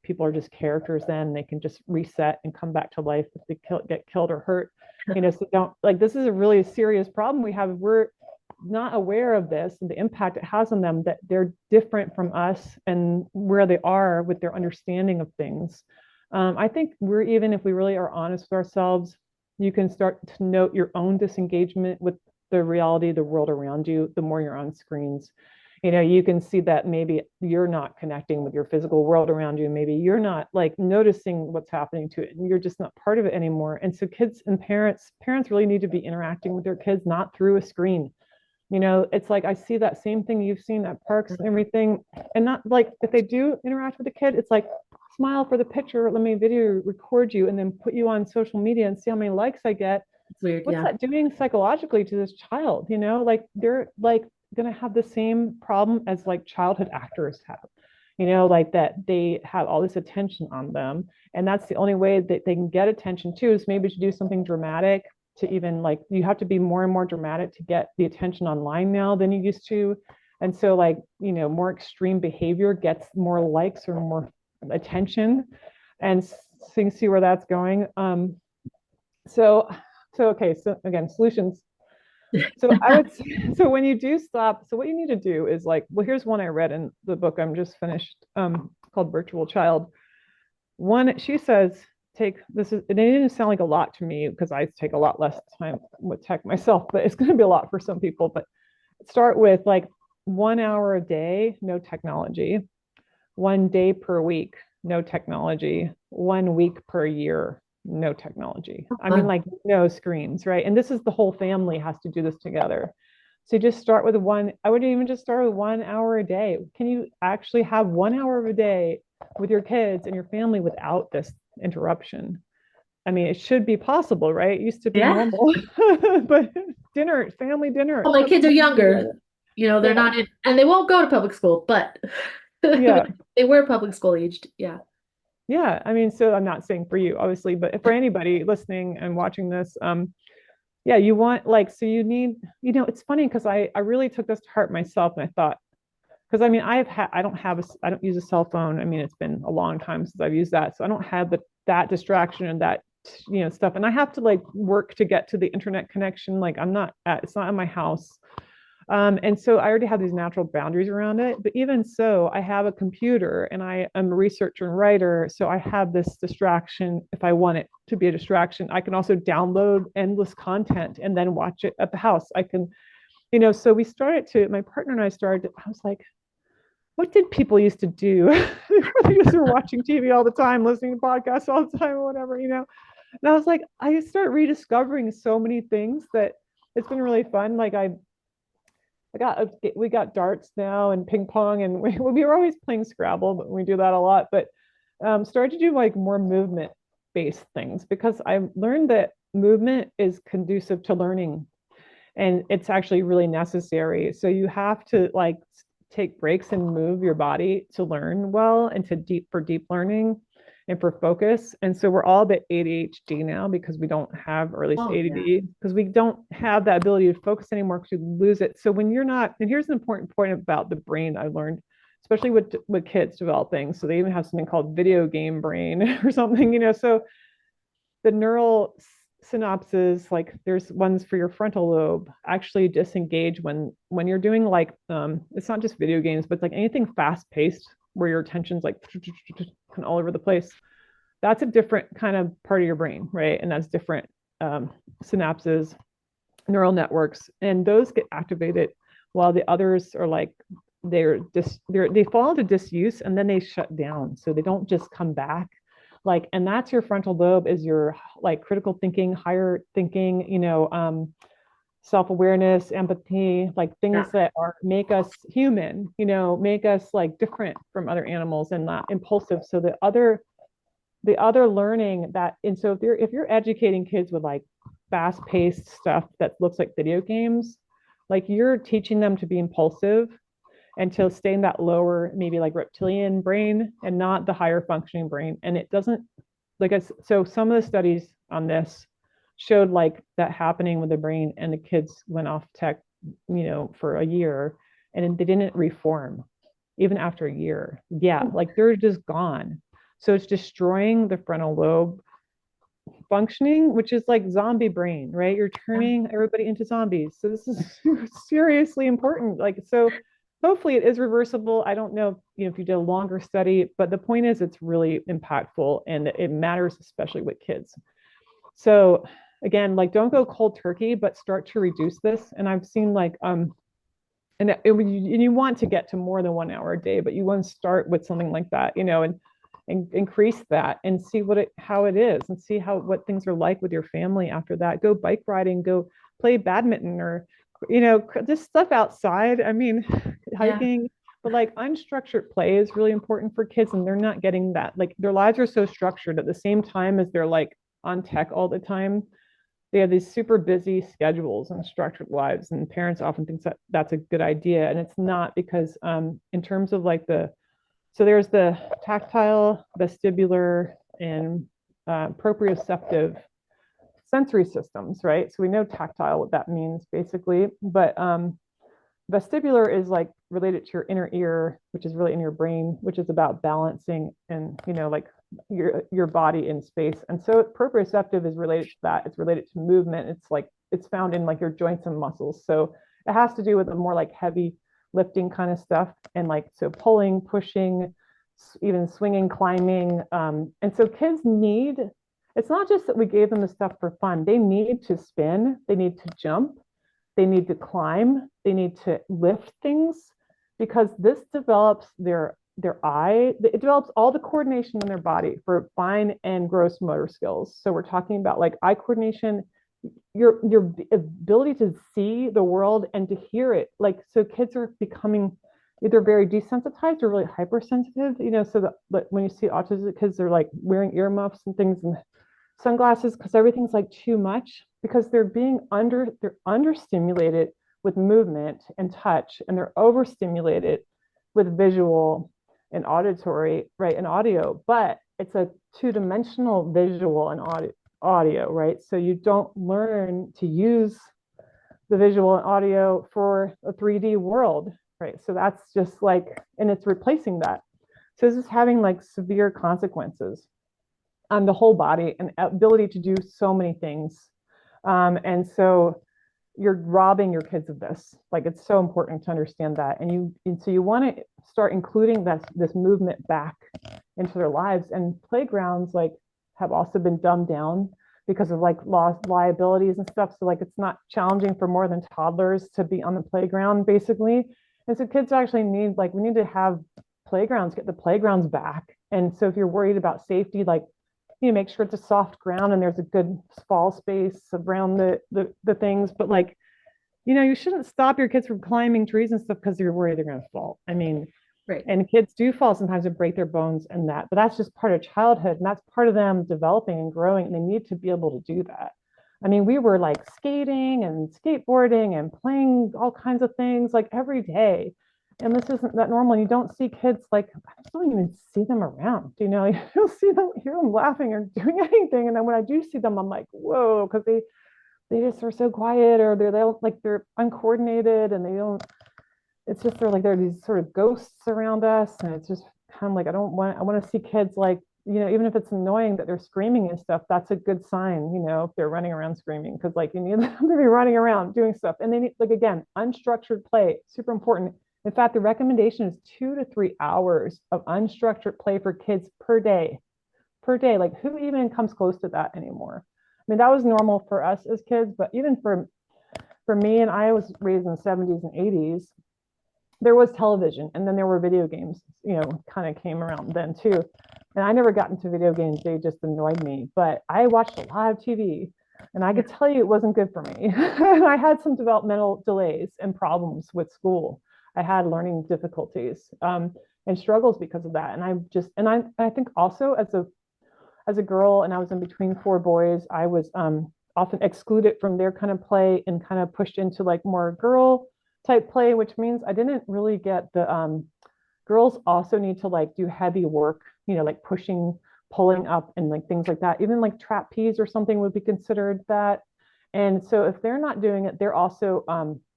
people are just characters. Then they can just reset and come back to life if they get killed or hurt. So don't like this is a really serious problem we have. We're not aware of this and the impact it has on them, that they're different from us and where they are with their understanding of things. I think even if we really are honest with ourselves, you can start to note your own disengagement with the reality, the world around you, the more you're on screens. You can see that maybe you're not connecting with your physical world around you. Maybe you're not like noticing what's happening to it, and you're just not part of it anymore. And so kids and parents really need to be interacting with their kids, not through a screen. It's like I see that same thing you've seen at parks and everything. And not like if they do interact with the kid, it's like smile for the picture, let me video record you and then put you on social media and see how many likes I get. It's weird. What's Yeah. that doing psychologically to this child? Like they're like gonna have the same problem as like childhood actors have. Like that they have all this attention on them. And that's the only way that they can get attention too, is maybe to do something dramatic, to even like you have to be more and more dramatic to get the attention online now than you used to. And so like, more extreme behavior gets more likes or more attention. And so you can see where that's going. So okay, so again, solutions. So I would so when you do stop, so what you need to do is like, well, here's one I read in the book I'm just finished, called Virtual Child. One, she says, take this is it didn't sound like a lot to me because I take a lot less time with tech myself, but it's going to be a lot for some people. But start with like 1 hour a day, no technology, 1 day per week, no technology, 1 week per year, no technology. I mean, Fun. like no screens, right? And this is the whole family has to do this together. So you just start with I would even just start with 1 hour a day. Can you actually have 1 hour of a day with your kids and your family without this interruption? I mean, it should be possible, right? It used to be Yeah. normal, but family dinner, Well, my kids are something younger. together. They're Yeah, not in, and they won't go to public school, but yeah, they were public school aged. Yeah. yeah. I mean, so I'm not saying for you, obviously, but for anybody listening and watching this, yeah, you want like, so you need, it's funny because I really took this to heart myself, and I thought, because I mean, I don't use a cell phone. I mean, it's been a long time since I've used that, so I don't have that distraction and that stuff, and I have to like work to get to the internet connection. Like it's not in my house. And so I already have these natural boundaries around it. But even so, I have a computer and I am a researcher and writer. So I have this distraction. If I want it to be a distraction, I can also download endless content and then watch it at the house. I can, so my partner and I I was like, what did people used to do? They just were watching TV all the time, listening to podcasts all the time, or whatever. And I was like, I start rediscovering so many things that it's been really fun. Like we got darts now and ping pong, and we were always playing Scrabble, but we do that a lot. But started to do like more movement based things because I learned that movement is conducive to learning, and it's actually really necessary. So you have to like take breaks and move your body to learn well and for deep learning and for focus. And so we're all a bit ADHD now because we don't have, or at least Oh, yeah. ADD, because we don't have that ability to focus anymore because we lose it. So when you're not, and here's an important point about the brain I learned, especially with kids developing. So they even have something called video game brain or something. So the neural synapses, like there's ones for your frontal lobe, actually disengage when you're doing like it's not just video games, but like anything fast paced where your attention's like all over the place. That's a different kind of part of your brain, right? And that's different synapses, neural networks, and those get activated while the others are like they fall into disuse and then they shut down, so they don't just come back. Like, and that's your frontal lobe, is your like critical thinking, higher thinking, self-awareness, empathy, like Yeah. things that make us human, make us like different from other animals and not impulsive. So the other learning that, and so if you're educating kids with like fast-paced stuff that looks like video games, like you're teaching them to be impulsive and to stay in that lower, maybe like reptilian brain and not the higher functioning brain. And it doesn't so some of the studies on this showed like that happening with the brain, and the kids went off tech, for a year, and they didn't reform even after a year. Yeah, like they're just gone. So it's destroying the frontal lobe functioning, which is like zombie brain, right? You're Yeah. turning everybody into zombies. So this is seriously important. Like, so hopefully it is reversible. I don't know, if you did a longer study, but the point is it's really impactful and it matters, especially with kids. So again, like don't go cold turkey, but start to reduce this. And I've seen like and you want to get to more than 1 hour a day, but you want to start with something like that, and increase that and see how it is, and see what things are like with your family after that. Go bike riding, go play badminton, or just stuff outside. I mean, Yeah. hiking, but like unstructured play is really important for kids, and they're not getting that. Like their lives are so structured at the same time as they're like on tech all the time. They have these super busy schedules and structured lives, and parents often think that that's a good idea, and it's not, because in terms of like so there's the tactile, vestibular, and proprioceptive sensory systems, right? So we know tactile, what that means basically, but vestibular is like related to your inner ear, which is really in your brain, which is about balancing and like your body in space. And so proprioceptive is related to that. It's related to movement. It's like it's found in like your joints and muscles. So it has to do with the more like heavy lifting kind of stuff, and like so pulling, pushing, even swinging, climbing. And so kids need. It's not just that we gave them the stuff for fun. They need to spin. They need to jump, they need to climb, they need to lift things, because this develops their eye, it develops all the coordination in their body for fine and gross motor skills. So we're talking about like eye coordination, your ability to see the world and to hear it. Like so kids are becoming either very desensitized or really hypersensitive, so that when you see autistic kids, they're like wearing earmuffs and things and sunglasses, because everything's like too much, because they're understimulated with movement and touch, and they're overstimulated with visual and auditory, right, and audio. But it's a two-dimensional visual and audio, right? So you don't learn to use the visual and audio for a 3D world, right? So that's just like, and it's replacing that. So this is having like severe consequences on the whole body and ability to do so many things. And so you're robbing your kids of this. Like it's so important to understand that. And so you want to start including this movement back into their lives. And playgrounds like have also been dumbed down because of like lost liabilities and stuff. So like it's not challenging for more than toddlers to be on the playground basically. And so kids actually we need to have playgrounds, get the playgrounds back. And so if you're worried about safety, like make sure it's a soft ground and there's a good fall space around the things. But like, you shouldn't stop your kids from climbing trees and stuff because you're worried they're going to fall. I mean, Right. and kids do fall sometimes and break their bones and that, but that's just part of childhood, and that's part of them developing and growing, and they need to be able to do that. I mean, we were like skating and skateboarding and playing all kinds of things like every day. And this isn't that normal. You don't see kids like, I just don't even see them around. You don't see them, hear them laughing or doing anything. And then when I do see them, I'm like, whoa, because they just are so quiet, or they're uncoordinated, and they don't, it's just they're these sort of ghosts around us. And it's just kind of like, I want to see kids like, even if it's annoying that they're screaming and stuff, that's a good sign, if they're running around screaming, because like you need them to be running around doing stuff. And they need, like, again, unstructured play, super important. In fact, the recommendation is 2 to 3 hours of unstructured play for kids per day. Per day. Like who even comes close to that anymore? I mean, that was normal for us as kids, but even for me, and I was raised in the 70s and 80s, there was television, and then there were video games, kind of came around then too. And I never got into video games, they just annoyed me, but I watched a lot of TV, and I Yeah. could tell you it wasn't good for me. I had some developmental delays and problems with school. I had learning difficulties, and struggles because of that. And I think also as a girl, and I was in between four boys, I was often excluded from their kind of play and kind of pushed into like more girl type play, which means I didn't really get the girls also need to like do heavy work, like pushing pulling up and like things like that. Even like trapeze or something would be considered that. And so if they're not doing it, they're also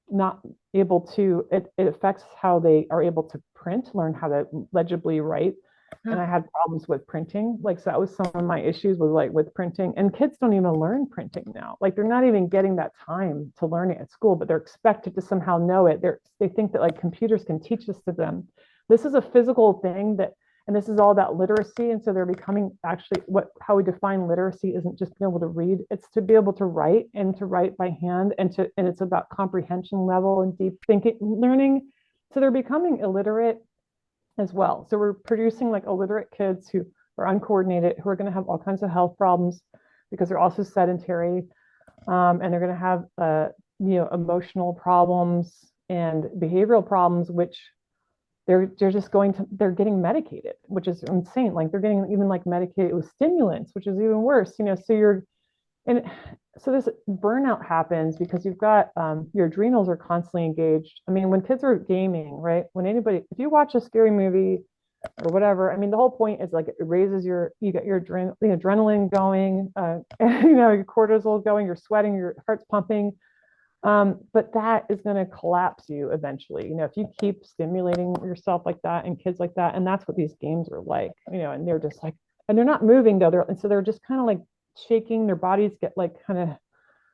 not able to, it affects how they are able to print, learn how to legibly write. And Huh. I had problems with printing. Like, so that was some of my issues with like with printing. And kids don't even learn printing now. Like they're not even getting that time to learn it at school, but they're expected to somehow know it. They think that like computers can teach this to them. This is a physical thing that, and this is all about literacy. And so they're becoming actually what, how we define literacy isn't just being able to read, it's to be able to write and to write by hand and it's about comprehension level and deep thinking, learning. So they're becoming illiterate as well. So we're producing like illiterate kids who are uncoordinated, who are going to have all kinds of health problems because they're also sedentary, and they're going to have emotional problems and behavioral problems, which they're just going to they're getting medicated, which is insane. Like they're getting even like medicated with stimulants, which is even worse. So you're and so this burnout happens because you've got your adrenals are constantly engaged. I mean, when kids are gaming, right? When anybody, if you watch a scary movie or whatever, I mean, the whole point is like it raises you get your adrenaline going, your cortisol going, you're sweating, your heart's pumping. But that is going to collapse you eventually. If you keep stimulating yourself like that and kids like that, and that's what these games are like, and they're just like, and they're not moving though. And so they're just kind of like shaking, their bodies get like kind of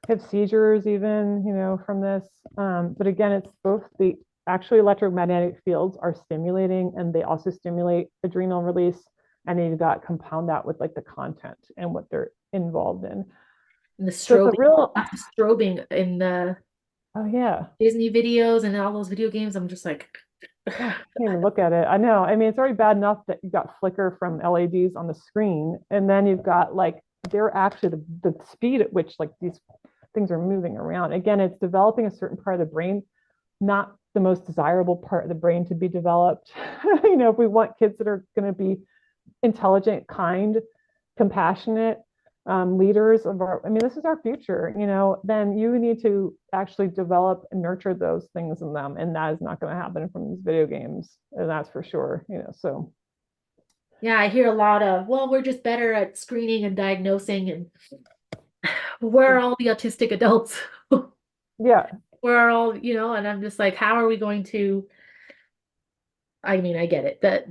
have seizures even, from this. But again, it's both the actually electromagnetic fields are stimulating and they also stimulate adrenal release. And then you've got compound that with like the content and what they're involved in. And the So it's a strobing, real, lots of strobing in the oh yeah. Disney videos and all those video games. I'm just like, Oh, I can't even look at it. I know. I mean, it's already bad enough that you've got flicker from LEDs on the screen, and then you've got like they're actually the speed at which like these things are moving around. Again, it's developing a certain part of the brain, not the most desirable part of the brain to be developed. If we want kids that are going to be intelligent, kind, compassionate, leaders of our, I mean, this is our future, then you need to actually develop and nurture those things in them. And that is not going to happen from these video games. And that's for sure, so. yeah, I hear a lot of, well, we're just better at screening and diagnosing, and where are all the autistic adults? Yeah. Where are all, and I'm just like, how are we going to, I mean, I get it that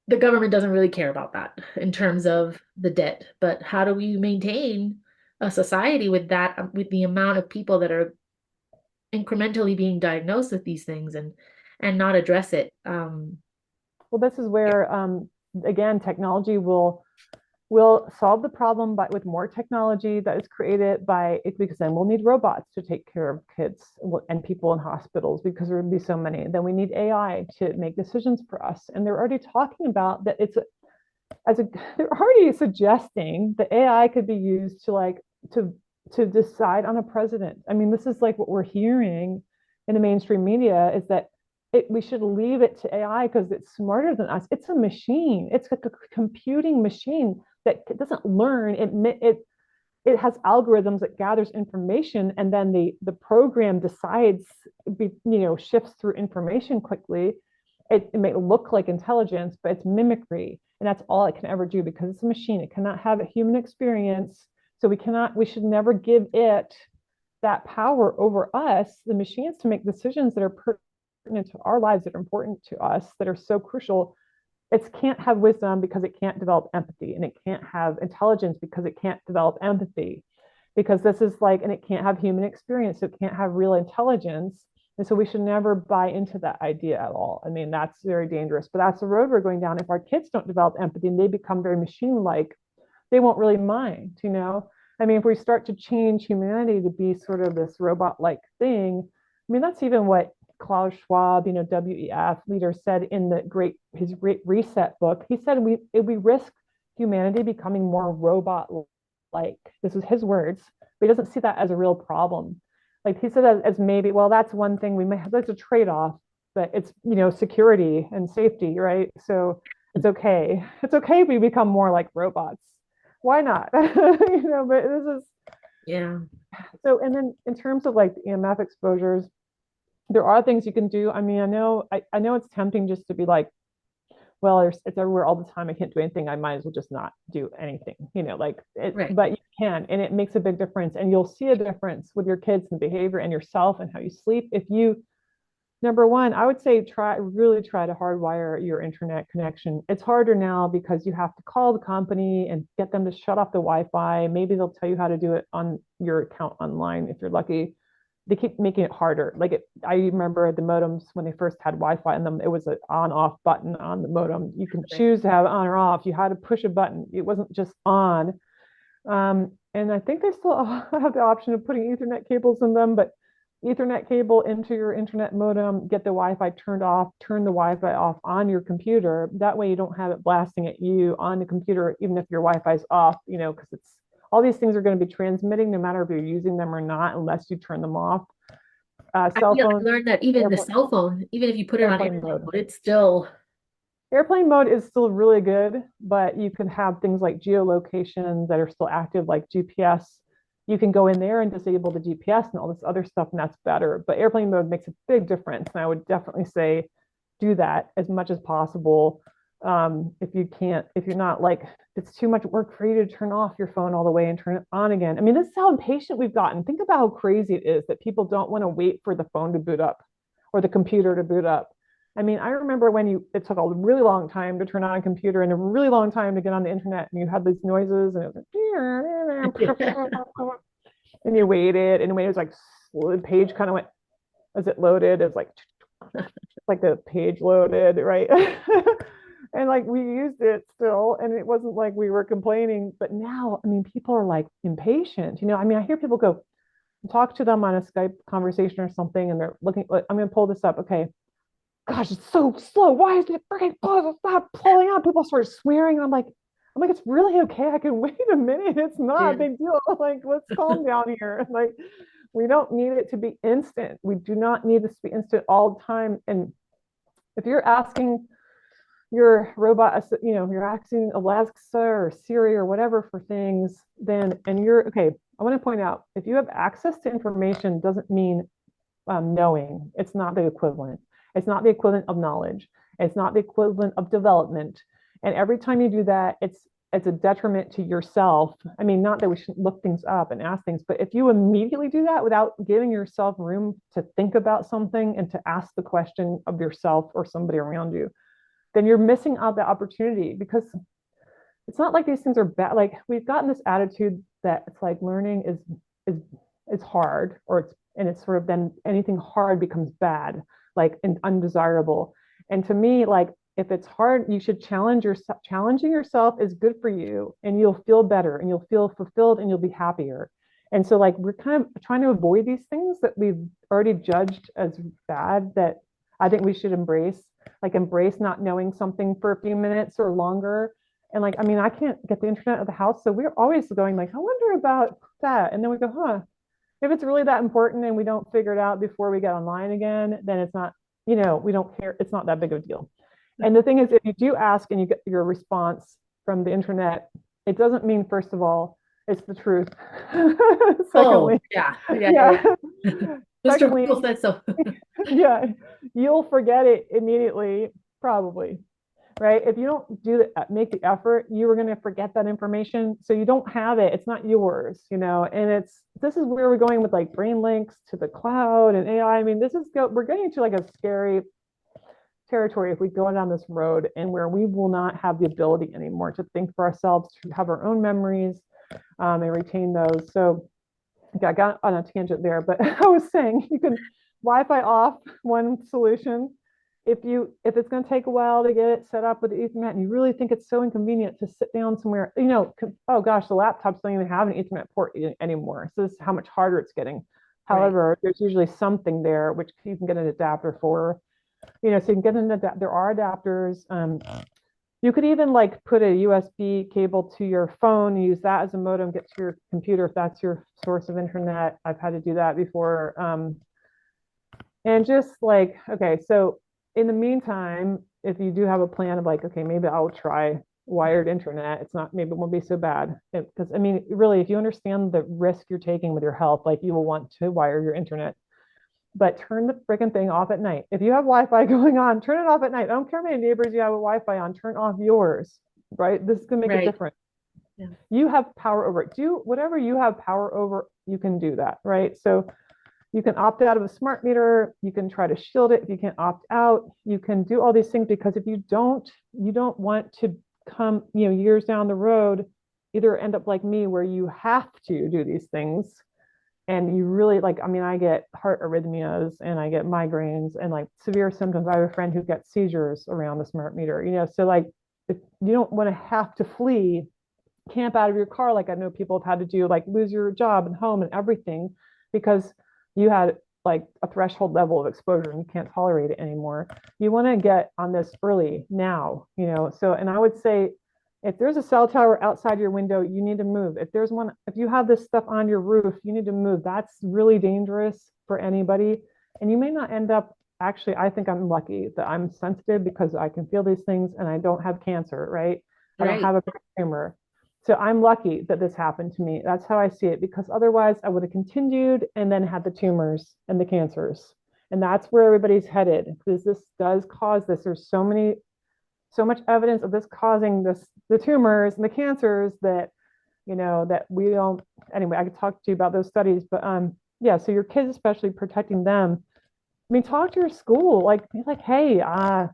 the government doesn't really care about that in terms of the debt, but how do we maintain a society with that, with the amount of people that are incrementally being diagnosed with these things and not address it? Well, this is where, again, technology will solve the problem but with more technology that is created by it, because then we'll need robots to take care of kids and people in hospitals because there will be so many. Then we need AI to make decisions for us. And they're already talking about that they're already suggesting that AI could be used to like to decide on a president. I mean, this is like what we're hearing in the mainstream media is that we should leave it to AI because it's smarter than us. It's a machine. It's like a computing machine that doesn't learn. It has algorithms that gathers information, and then the program decides, shifts through information quickly. It may look like intelligence, but it's mimicry, and that's all it can ever do because it's a machine. It cannot have a human experience, so we should never give it that power over us, the machines, to make decisions that are pertinent to our lives, that are important to us, that are so crucial. It can't have wisdom because it can't develop empathy, and it can't have intelligence because it can't develop empathy, because this is like, and it can't have human experience, so it can't have real intelligence. And so we should never buy into that idea at all. I mean, that's very dangerous, but that's the road we're going down. If our kids don't develop empathy and they become very machine-like, they won't really mind. I mean, if we start to change humanity to be sort of this robot-like thing, I mean, that's even what Klaus Schwab, WEF leader, said in his Great Reset book. He said we risk humanity becoming more robot-like. This is his words, but he doesn't see that as a real problem. Like he said, as maybe, well, that's one thing we may have. That's a trade-off, but it's security and safety, right? So it's okay. It's okay if we become more like robots. Why not? But this is Yeah. so. And then in terms of like the EMF exposures, there are things you can do. I mean, I know it's tempting just to be like, well, it's everywhere all the time. I can't do anything. I might as well just not do anything, like it, Right. but you can, and it makes a big difference. And you'll see a difference with your kids and behavior and yourself and how you sleep. If you, number one, I would say really try to hardwire your internet connection. It's harder now because you have to call the company and get them to shut off the Wi-Fi. Maybe they'll tell you how to do it on your account online if you're lucky. They keep making it harder. I remember the modems when they first had Wi-Fi in them, it was an on-off button on the modem. You can Right. choose to have it on or off. You had to push a button. It wasn't just on. And I think they still have the option of putting Ethernet cables in them, but Ethernet cable into your internet modem, get the Wi-Fi turned off, turn the Wi-Fi off on your computer. That way you don't have it blasting at you on the computer, even if your Wi-Fi is off, because it's all these things are going to be transmitting no matter if you're using them or not, unless you turn them off. Cell Yeah, I phone, learned that even the airplane, cell phone, even if you put it on airplane airplane mode. mode, it's still Airplane mode is still really good, but you can have things like geolocation that are still active, like GPS. You can go in there and disable the GPS and all this other stuff, and that's better. But airplane mode makes a big difference. And I would definitely say do that as much as possible. If you can't, if you're not like, it's too much work for you to turn off your phone all the way and turn it on again. I mean, this is how impatient we've gotten. Think about how crazy it is that people don't want to wait for the phone to boot up or the computer to boot up. I mean, I remember when it took a really long time to turn on a computer and a really long time to get on the internet, and you had these noises, and it was like, and you waited, and when it was like the page kind of went as it loaded, it was like the page loaded, right? And like we used it still, and it wasn't like we were complaining. But now, I mean, people are like impatient. I mean, I hear people go talk to them on a Skype conversation or something, and they're looking. I'm going to pull this up. Okay, gosh, it's so slow. Why is it freaking stop pulling out? People start swearing. And I'm like, it's really okay. I can wait a minute. It's not yeah. a big deal. Like, let's calm down here. Like, we don't need it to be instant. We do not need this to be instant all the time. And if you're asking your robot, you're asking Alexa or Siri or whatever for things, then, and you're okay. I want to point out if you have access to information, doesn't mean knowing. It's not the equivalent. It's not the equivalent of knowledge. It's not the equivalent of development. And every time you do that, it's a detriment to yourself. I mean, not that we shouldn't look things up and ask things, but if you immediately do that without giving yourself room to think about something and to ask the question of yourself or somebody around you, then you're missing out the opportunity because it's not like these things are bad. Like we've gotten this attitude that it's like learning is is hard or it's sort of then anything hard becomes bad, like and undesirable. And to me, like if it's hard, you should challenge yourself. Challenging yourself is good for you and you'll feel better and you'll feel fulfilled and you'll be happier. And so like we're kind of trying to avoid these things that we've already judged as bad that I think we should embrace, like embrace not knowing something for a few minutes or longer. And like, I mean, I can't get the internet at the house. So we're always going like, I wonder about that. And then we go, huh, if it's really that important and we don't figure it out before we get online again, then it's not, we don't care. It's not that big of a deal. And the thing is, if you do ask and you get your response from the internet, it doesn't mean, first of all, it's the truth. Oh, Secondly, yeah. Yeah, yeah, yeah. yeah. Mr. Secondly, Google said so. yeah, you'll forget it immediately, probably, right? If you don't make the effort, you are going to forget that information. So you don't have it. It's not yours, and this is where we're going with like brain links to the cloud and AI. I mean, we're getting into like a scary territory if we go down this road and where we will not have the ability anymore to think for ourselves, to have our own memories and retain those. So I got on a tangent there, but I was saying you can Wi-Fi off, one solution. If it's going to take a while to get it set up with the Ethernet, and you really think it's so inconvenient to sit down somewhere, oh gosh, the laptops don't even have an Ethernet port anymore. So this is how much harder it's getting. Right. However, there's usually something there which you can get an adapter for. So you can get an adapter. There are adapters. You could even like put a USB cable to your phone, use that as a modem, get to your computer if that's your source of internet. I've had to do that before. And just like, okay, so in the meantime, if you do have a plan of like, okay, maybe I'll try wired internet, maybe it won't be so bad. Because I mean, really, if you understand the risk you're taking with your health, like you will want to wire your internet. but turn the freaking thing off at night. If you have Wi-Fi going on, turn it off at night. I don't care how many neighbors you have with Wi-Fi on, turn off yours, right? This is gonna make a Right. difference. Yeah. You have power over it. Do whatever you have power over, you can do that, right? So you can opt out of a smart meter, you can try to shield it if you can't opt out, you can do all these things, because if you don't want to come, years down the road, either end up like me where you have to do these things and you really like, I mean, I get heart arrhythmias and I get migraines and like severe symptoms. I have a friend who gets seizures around the smart meter, so like if you don't want to have to flee, camp out of your car, like I know people have had to do, like lose your job and home and everything because you had like a threshold level of exposure and you can't tolerate it anymore. You want to get on this early now, so, and I would say if there's a cell tower outside your window, you need to move. If you have this stuff on your roof, you need to move. That's really dangerous for anybody. And you may not end up, actually, I think I'm lucky that I'm sensitive because I can feel these things and I don't have cancer, right? I don't Right. have a tumor. So I'm lucky that this happened to me. That's how I see it, because otherwise I would have continued and then had the tumors and the cancers. And that's where everybody's headed, because this does cause this. There's so much evidence of this causing the tumors and the cancers that, that we don't, anyway, I could talk to you about those studies, but yeah, so your kids, especially protecting them. I mean, talk to your school, like, be like, hey,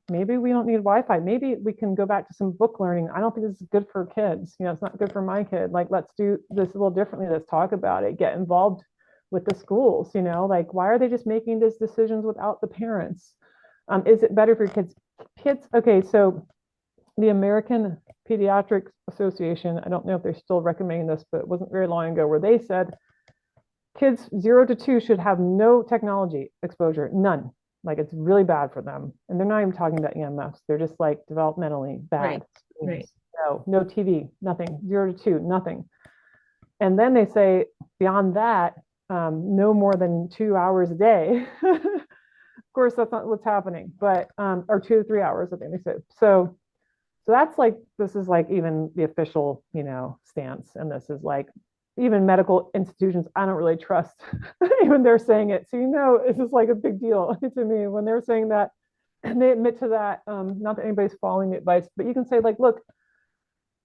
maybe we don't need Wi-Fi. Maybe we can go back to some book learning. I don't think this is good for kids. It's not good for my kid. Like, let's do this a little differently. Let's talk about it. Get involved with the schools. Like, why are they just making these decisions without the parents? Is it better for kids? Kids, okay, so the American Pediatric Association, I don't know if they're still recommending this, but it wasn't very long ago, where they said kids 0 to 2 should have no technology exposure, none. Like, it's really bad for them. And they're not even talking about EMFs. They're just like developmentally Right. bad. Right. No TV, nothing. 0 to 2, nothing. And then they say beyond that, no more than 2 hours a day. Of course, that's not what's happening, but or 2 to 3 hours, I think they said. So that's like, this is like even the official, stance. And this is like, even medical institutions, I don't really trust even they're saying it. So, it's just like a big deal to me when they're saying that and they admit to that. Not that anybody's following the advice, but you can say like, look,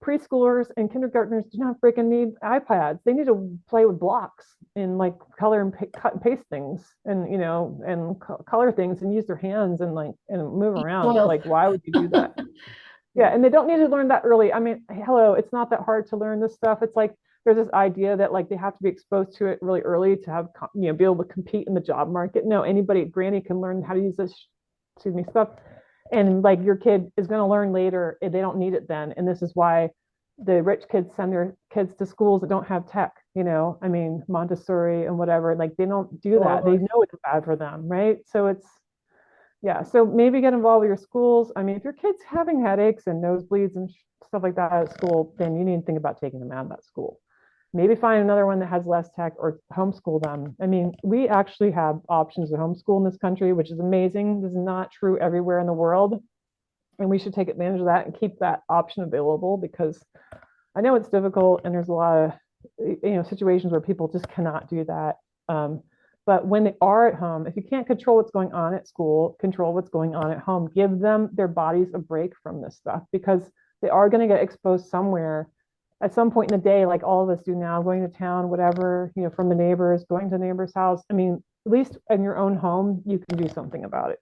preschoolers and kindergartners do not freaking need iPads. They need to play with blocks and like color and cut and paste things and, and color things and use their hands and like, and move Eat around. soil. Like, why would you do that? Yeah. Yeah, and they don't need to learn that early. I mean, hello, it's not that hard to learn this stuff. It's like there's this idea that like they have to be exposed to it really early to have, be able to compete in the job market. No, anybody, granny can learn how to use this, excuse me, stuff. And like your kid is going to learn later. They don't need it then. And this is why the rich kids send their kids to schools that don't have tech, I mean, Montessori and whatever. Like they don't do that. They Or know it's bad for them, right? So it's, yeah, so maybe get involved with your schools. I mean, if your kid's having headaches and nosebleeds and stuff like that at school, then you need to think about taking them out of that school. Maybe find another one that has less tech or homeschool them. I mean, we actually have options to homeschool in this country, which is amazing. This is not true everywhere in the world. And we should take advantage of that and keep that option available, because I know it's difficult and there's a lot of situations where people just cannot do that. But when they are at home, if you can't control what's going on at school, control what's going on at home. Give them, their bodies, a break from this stuff, because they are going to get exposed somewhere at some point in the day, like all of us do now, going to town, whatever, from the neighbors, going to the neighbor's house. I mean, at least in your own home, you can do something about it.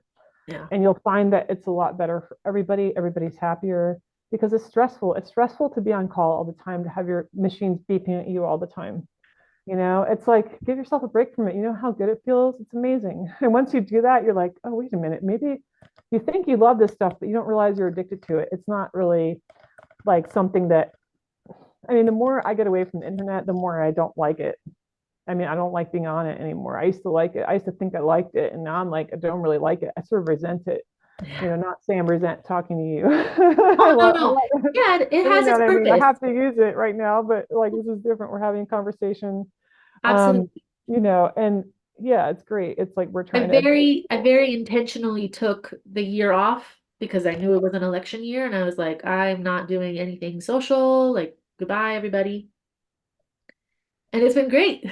yeah. And you'll find that it's a lot better for everybody. Everybody's happier, because it's stressful. It's stressful to be on call all the time, to have your machines beeping at you all the time. It's like, give yourself a break from it. You know how good it feels? It's amazing. And once you do that, you're like, oh, wait a minute. Maybe you think you love this stuff, but you don't realize you're addicted to it. It's not really like something that, I mean, the more I get away from the internet, the more I don't like it. I mean, I don't like being on it anymore. I used to like it. I used to think I liked it. And now I'm like, I don't really like it. I sort of resent it. Yeah. Not saying I resent talking to you. Oh, no, no. Yeah, it You has know its what I mean? I purpose. have to use it right now, but like this is different. We're having a conversation. Um, Absolutely. and yeah, it's great. It's like we're I trying to educate very, I people. very intentionally took the year off because I knew it was an election year and I was like, I'm not doing anything social, like goodbye, everybody. And it's been great.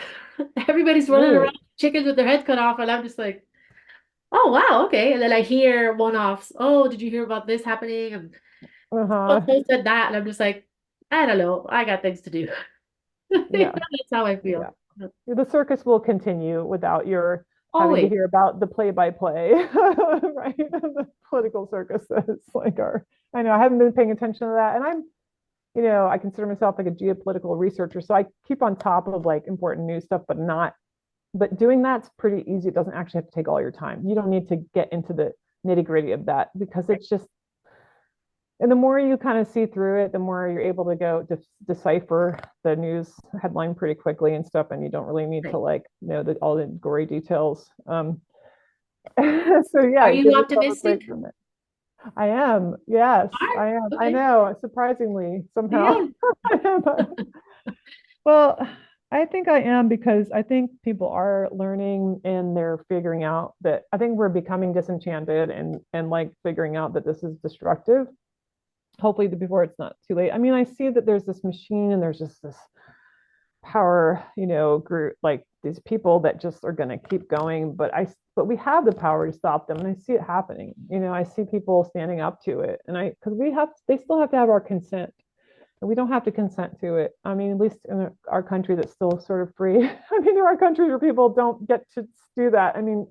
Everybody's running around Good. chickens with their heads cut off, and I'm just like, Oh, wow. Okay. And then I hear one-offs. Oh, did you hear about this happening? And Uh-huh. so said that. And I'm just like, I don't know. I got things to do. Yeah. That's how I Yeah. feel. The circus will continue without your having to Always. hear about the play-by-play, right? The political circuses like are. I know I haven't been paying attention to that, and I consider myself like a geopolitical researcher, so I keep on top of like important news stuff, but not. But doing that's pretty easy. It doesn't actually have to take all your time. You don't need to get into the nitty-gritty of that because it's just and the more you kind of see through it, the more you're able to go decipher the news headline pretty quickly and stuff, and you don't really need to Right. like know all the gory details. So yeah, Are give you yourself a break optimistic? from it. I am. Yes, Are. I am. I Okay. know. Surprisingly, somehow. Yeah. I am. Well, I think I am because I think people are learning and they're figuring out that I think we're becoming disenchanted and like figuring out that this is destructive hopefully before it's not too late. I mean, I see that there's this machine and there's just this power, group like these people that just are going to keep going. But we have the power to stop them, and I see it happening. I see people standing up to it, and because they still have to have our consent, and we don't have to consent to it. I mean, at least in our country that's still sort of free. I mean, there are countries where people don't get to do that. I mean,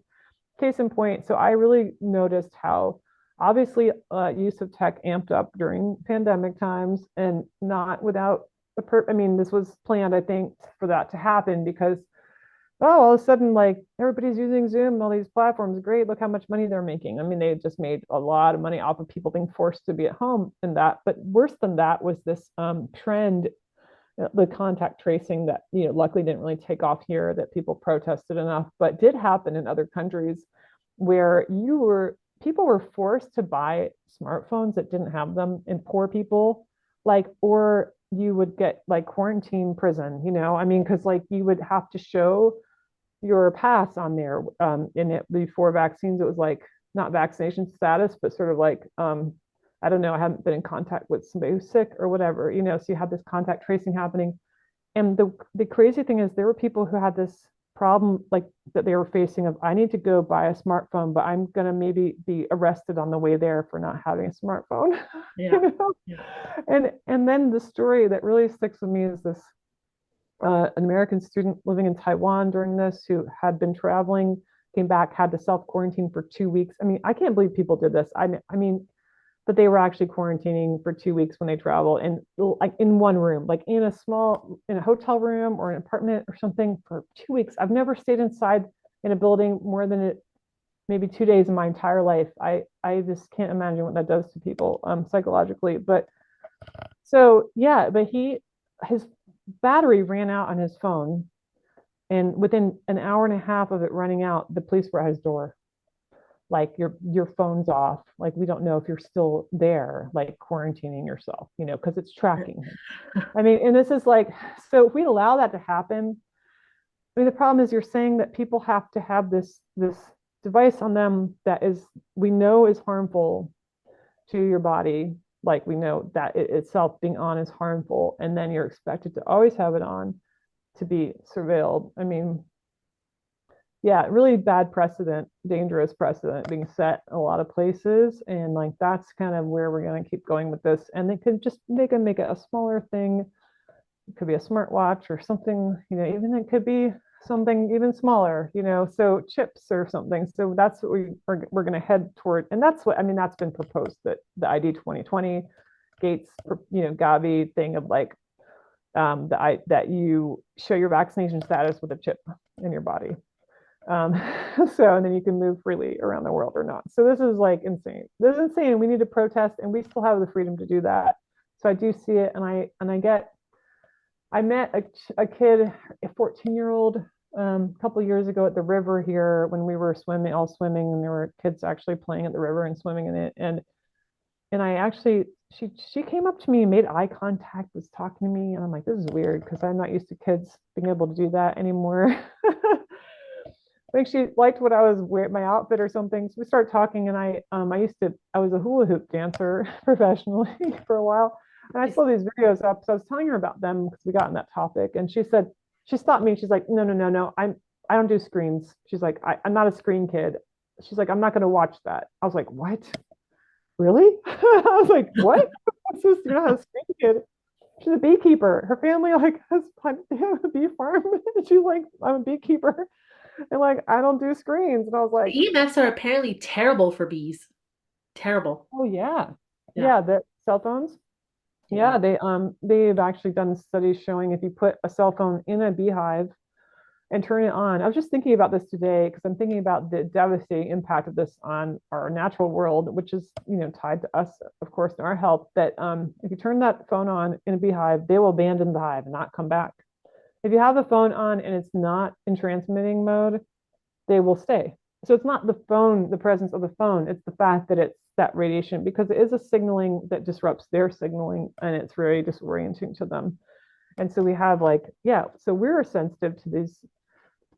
case in point, so I really noticed how obviously use of tech amped up during pandemic times and not without I mean, this was planned, I think, for that to happen because all of a sudden, like everybody's using Zoom and all these platforms. Great, look how much money they're making. I mean, they just made a lot of money off of people being forced to be at home and that. But worse than that was this trend the contact tracing that luckily didn't really take off here that people protested enough but did happen in other countries where people were forced to buy smartphones that didn't have them and poor people like or you would get like quarantine prison I mean because like you would have to show your pass on there in it before vaccines it was like not vaccination status but sort of like I don't know I haven't been in contact with somebody who's sick or whatever so you have this contact tracing happening and the crazy thing is there were people who had this problem like that they were facing of I need to go buy a smartphone but I'm going to maybe be arrested on the way there for not having a smartphone Yeah. you know Yeah. and then the story that really sticks with me is this an American student living in Taiwan during this who had been traveling, came back, had to self quarantine for 2 weeks. I mean, I can't believe people did this. I mean, but they were actually quarantining for 2 weeks when they travel and like in one room, like in a hotel room or an apartment or something for 2 weeks. I've never stayed inside in a building more than maybe 2 days in my entire life. I just can't imagine what that does to people psychologically. But so yeah, but his battery ran out on his phone, and within an hour and a half of it running out, the police were at his door. Like your phone's off. Like we don't know if you're still there, like quarantining yourself, because it's tracking him. I mean, and this is like, so if we allow that to happen, I mean, the problem is you're saying that people have to have this device on them that is we know is harmful to your body like we know that it itself being on is harmful and then you're expected to always have it on to be surveilled. I mean, yeah, really bad precedent, dangerous precedent being set in a lot of places. And like that's kind of where we're going to keep going with this. And they can make it a smaller thing. It could be a smartwatch or something, even it could be something even smaller, so chips or something. So that's what we're going to head toward. And that's what, I mean, that's been proposed that the ID 2020 Gates, Gavi thing of like that you show your vaccination status with a chip in your body. Um, so, and then you can move freely around the world or not. So this is like insane. This is insane. We need to protest, and we still have the freedom to do that. So I do see it, and I met a kid, a 14-year-old, a couple of years ago at the river here when we were all swimming, and there were kids actually playing at the river and swimming in it, and I actually she came up to me, made eye contact, was talking to me, and I'm like, this is weird because I'm not used to kids being able to do that anymore. I think she liked what I was wearing, my outfit or something. So we started talking, and I was a hula hoop dancer professionally for a while, and I saw these videos up. So I was telling her about them because we got on that topic, and she stopped me. She's like, no, no, no, no, I don't do screens. She's like, I'm not a screen kid. she's like, I'm not going to watch that. I was like, what? Really? I was like, what? You're not a screen kid. She's a beekeeper. Her family like has they have a bee farm. And she's like, I'm a beekeeper. And like, I don't do screens. And I was like, EMFs are apparently terrible for bees. Terrible. oh yeah. Yeah. Yeah, the cell phones. Yeah. Yeah, they've actually done studies showing if you put a cell phone in a beehive and turn it on. I was just thinking about this today because I'm thinking about the devastating impact of this on our natural world, which is, tied to us, of course, and our health. That if you turn that phone on in a beehive, they will abandon the hive and not come back. If you have the phone on and it's not in transmitting mode, they will stay. So it's not the phone, the presence of the phone, it's the fact that it's that radiation because it is a signaling that disrupts their signaling and it's very disorienting to them. And so we have like, yeah, so we're sensitive to these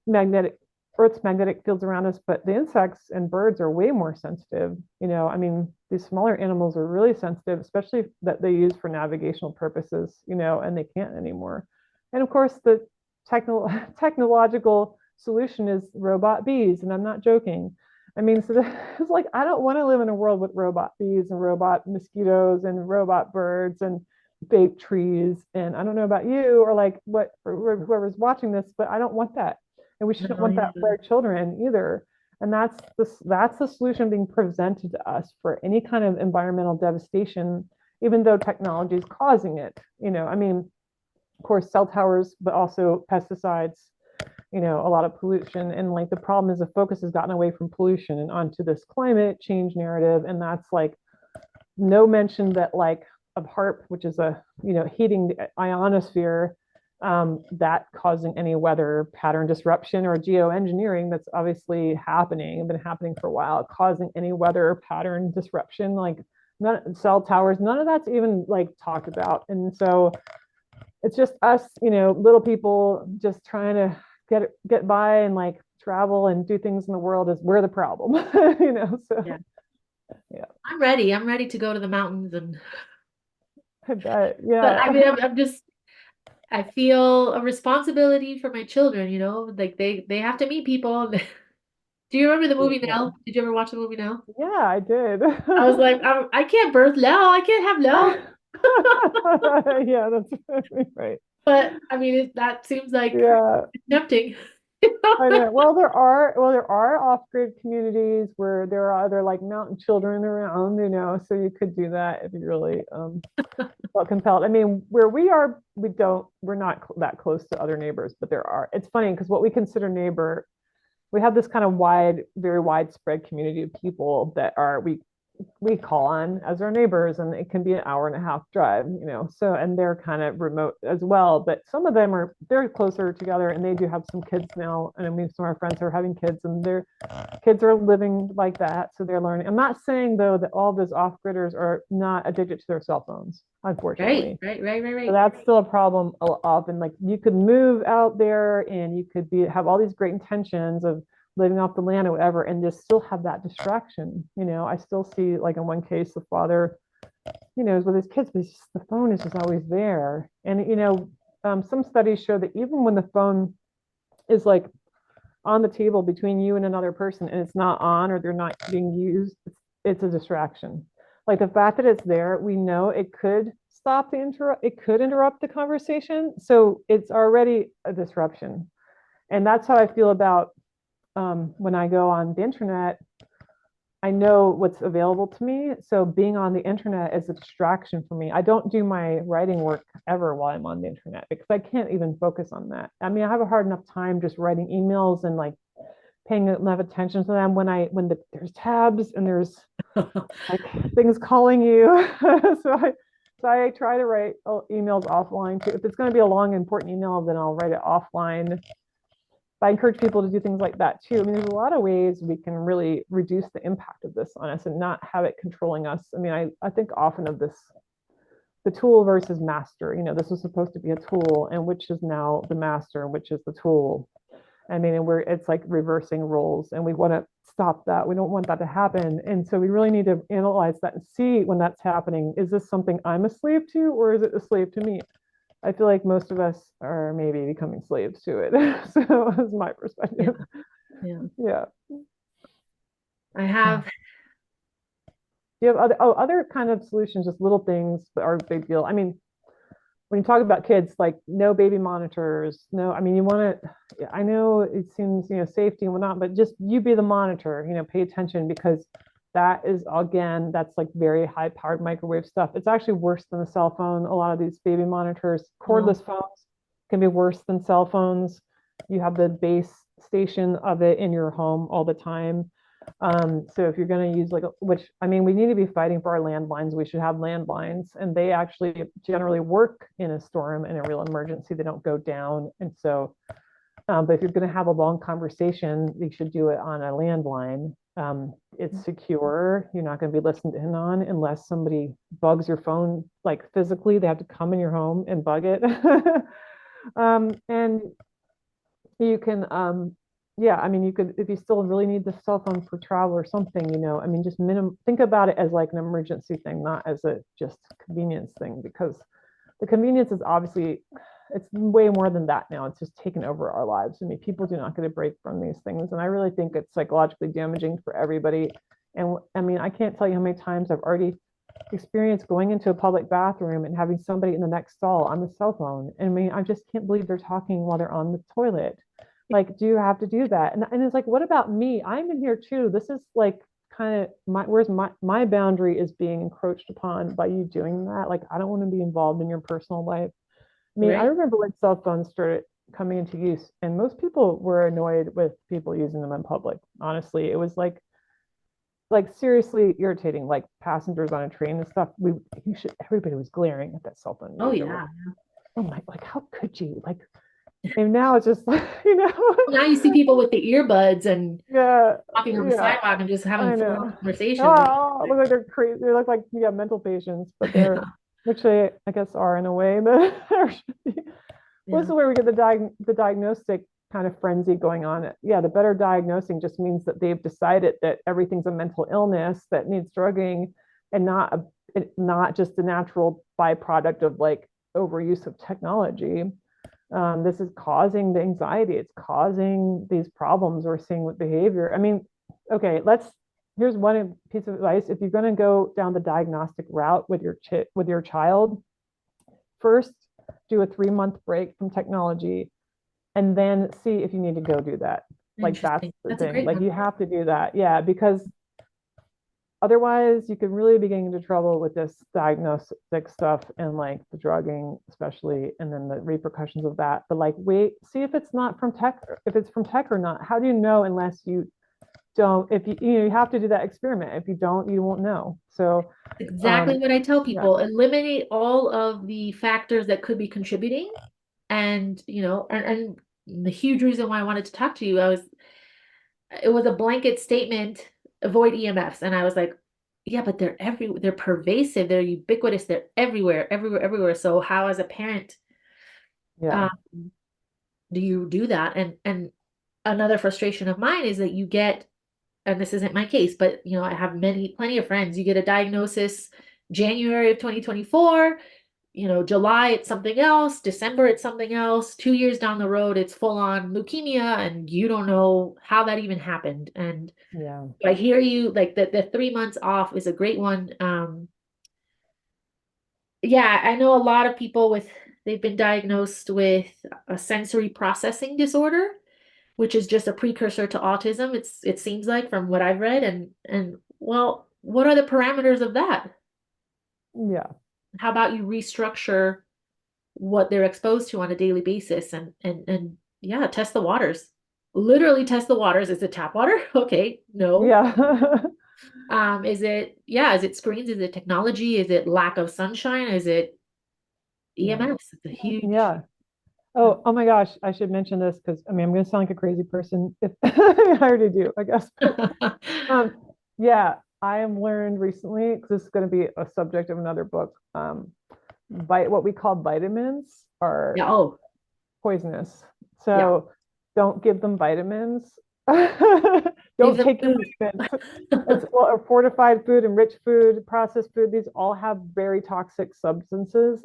magnetic Earth's magnetic fields around us, but the insects and birds are way more sensitive. I mean, these smaller animals are really sensitive, especially that they use for navigational purposes, and they can't anymore. And of course, the technological solution is robot bees, and I'm not joking. I mean, so it's like I don't want to live in a world with robot bees and robot mosquitoes and robot birds and fake trees. And I don't know about you or like what or whoever's watching this, but I don't want that and we shouldn't No, want yeah. that for our children either. And that's the solution being presented to us for any kind of environmental devastation, even though technology is causing it. I mean, of course, cell towers, but also pesticides, a lot of pollution. And like the problem is the focus has gotten away from pollution and onto this climate change narrative. And that's like no mention that like of HARP, which is a heating the ionosphere, that causing any weather pattern disruption or geoengineering that's obviously happening and been happening for a while, causing any weather pattern disruption, like cell towers, none of that's even like talked about. And so it's just us, little people just trying to get by and like travel and do things in the world is we're the problem, so Yeah. yeah, I'm ready. I'm ready to go to the mountains and I bet, but I yeah. mean I'm just I feel a responsibility for my children, like they have to meet people. Do you remember the movie Yeah. Now? Did you ever watch the movie Now? Yeah, I did. I was like, I can't birth Lel. I can't have Lel. Yeah, that's right. But I mean, that seems like Yeah, tempting. I know. Well, there are off-grid communities where there are other like mountain children around, so you could do that if you really felt compelled. I mean, where we are, we're not that close to other neighbors, but there are. It's funny because what we consider neighbor, we have this kind of very widespread community of people that we call on as our neighbors, and it can be an hour and a half drive, so and they're kind of remote as well, but some of them they're closer together and they do have some kids now, and I mean some of our friends are having kids and their kids are living like that, so they're learning. I'm not saying though that all those off-gridders are not addicted to their cell phones, Right, unfortunately. right, right, right, So right. that's still a problem often. Like you could move out there and you could have all these great intentions of living off the land or whatever, and just still have that distraction. I still see like in one case the father, is with his kids, but the phone is just always there. And some studies show that even when the phone is like on the table between you and another person and it's not on or they're not being used, it's a distraction. Like the fact that it's there, we know it could it could interrupt the conversation. So it's already a disruption. And that's how I feel about when I go on the internet. I know what's available to me. So being on the internet is a distraction for me. I don't do my writing work ever while I'm on the internet because I can't even focus on that. I mean, I have a hard enough time just writing emails and like paying enough attention to them there's tabs and there's like things calling you. So I try to write emails offline too. If it's going to be a long, important email, then I'll write it offline. But I encourage people to do things like that too. I mean, there's a lot of ways we can really reduce the impact of this on us and not have it controlling us. I mean, I think often of this, the tool versus master. This was supposed to be a tool, and which is now the master, and which is the tool. I mean, and it's like reversing roles, and we want to stop that. We don't want that to happen. And so we really need to analyze that and see when that's happening. Is this something I'm a slave to, or is it a slave to me? I feel like most of us are maybe becoming slaves to it. So that's my Yeah, perspective. yeah. Yeah. I have, Do you have other kind of solutions, just little things that are a big deal? I mean, when you talk about kids, like no baby monitors, no, I mean, you want to, I know it seems, safety and whatnot, but just you be the monitor, pay attention because that is, again, that's like very high powered microwave stuff. It's actually worse than a cell phone. A lot of these baby monitors, well, cordless phones can be worse than cell phones. You have the base station of it in your home all the time. So if you're going to use like, which I mean, we need to be fighting for our landlines. We should have landlines, and they actually generally work in a storm in a real emergency. They don't go down, and so. But if you're going to have a long conversation, you should do it on a landline. It's secure. You're not going to be listened in on unless somebody bugs your phone, like physically. They have to come in your home and bug it. And you can yeah, I mean, you could, if you still really need the cell phone for travel or something, I mean, just think about it as like an emergency thing, not as a just convenience thing, because the convenience is obviously, it's way more than that now. It's just taken over our lives. I mean, people do not get a break from these things, and I really think it's psychologically damaging for everybody. And I mean, I can't tell you how many times I've already experienced going into a public bathroom and having somebody in the next stall on the cell phone. And I mean, I just can't believe they're talking while they're on the toilet. Like, do you have to do that? And it's like, what about me? I'm in here too. This is like kind of where's my boundary is being encroached upon by you doing that. Like, I don't want to be involved in your personal life. I mean, I right? remember when cell phones started coming into use, and most people were annoyed with people using them in public. Honestly, it was like seriously irritating, like passengers on a train and stuff. Everybody was glaring at that cell phone Oh user. yeah. Oh my, like how could you? Like, and now it's just like, Now you see people with the earbuds and yeah, walking on the yeah, sidewalk and just having I full know. conversations. Oh, look like they're crazy. They look like mental patients, but they're, which they I guess are in a way, but well, this Yeah, is where we get the diagnostic kind of frenzy going on. Yeah, the better diagnosing just means that they've decided that everything's a mental illness that needs drugging, and not just a natural byproduct of like overuse of technology. This is causing the anxiety. It's causing these problems we're seeing with behavior. I mean, okay, here's one piece of advice. If you're going to go down the diagnostic route with your child, first do a 3-month break from technology, and then see if you need to go do that. Like, that's interesting. the That's a thing. great Like, one. you have to do that. Yeah, because otherwise you could really be getting into trouble with this diagnostic stuff and like the drugging, especially, and then the repercussions of that. But like, wait, see if it's not from tech, if it's from tech or not. How do you know unless you don't? If you have to do that experiment. If you don't, you won't know. So, Exactly what I tell yeah, people. Eliminate all of the factors that could be contributing. And, and the huge reason why I wanted to talk to you, it was a blanket statement, avoid EMFs. And I was like, yeah, but they're pervasive, they're ubiquitous, they're everywhere, everywhere, everywhere. So how as a parent, yeah, um, do you do that? And another frustration of mine is that you get, and this isn't my case, but I have plenty of friends. You get a diagnosis January of 2024, July it's something else, December it's something else, 2 years down the road it's full on leukemia, and you don't know how that even happened. And yeah, I hear you, like the 3 months off is a great one. Yeah, I know a lot of people they've been diagnosed with a sensory processing disorder, which is just a precursor to autism. It seems like from what I've read, and well, what are the parameters of that? yeah, How about you restructure what they're exposed to on a daily basis, and yeah, test the waters. Literally test the waters. Is it tap water? Okay, no. yeah, Is it screens? Is it technology? Is it lack of sunshine? Is it yeah, EMS? It's a huge, yeah. Oh my gosh, I should mention this because I mean I'm going to sound like a crazy person if I already do, I guess. But um, yeah, I am learned recently because this is going to be a subject of another book. What we call vitamins are yeah, oh, poisonous, yeah. so don't give them vitamins. Leave Don't them take nutrients. It's, well, fortified food, enriched food, processed food. These all have very toxic substances.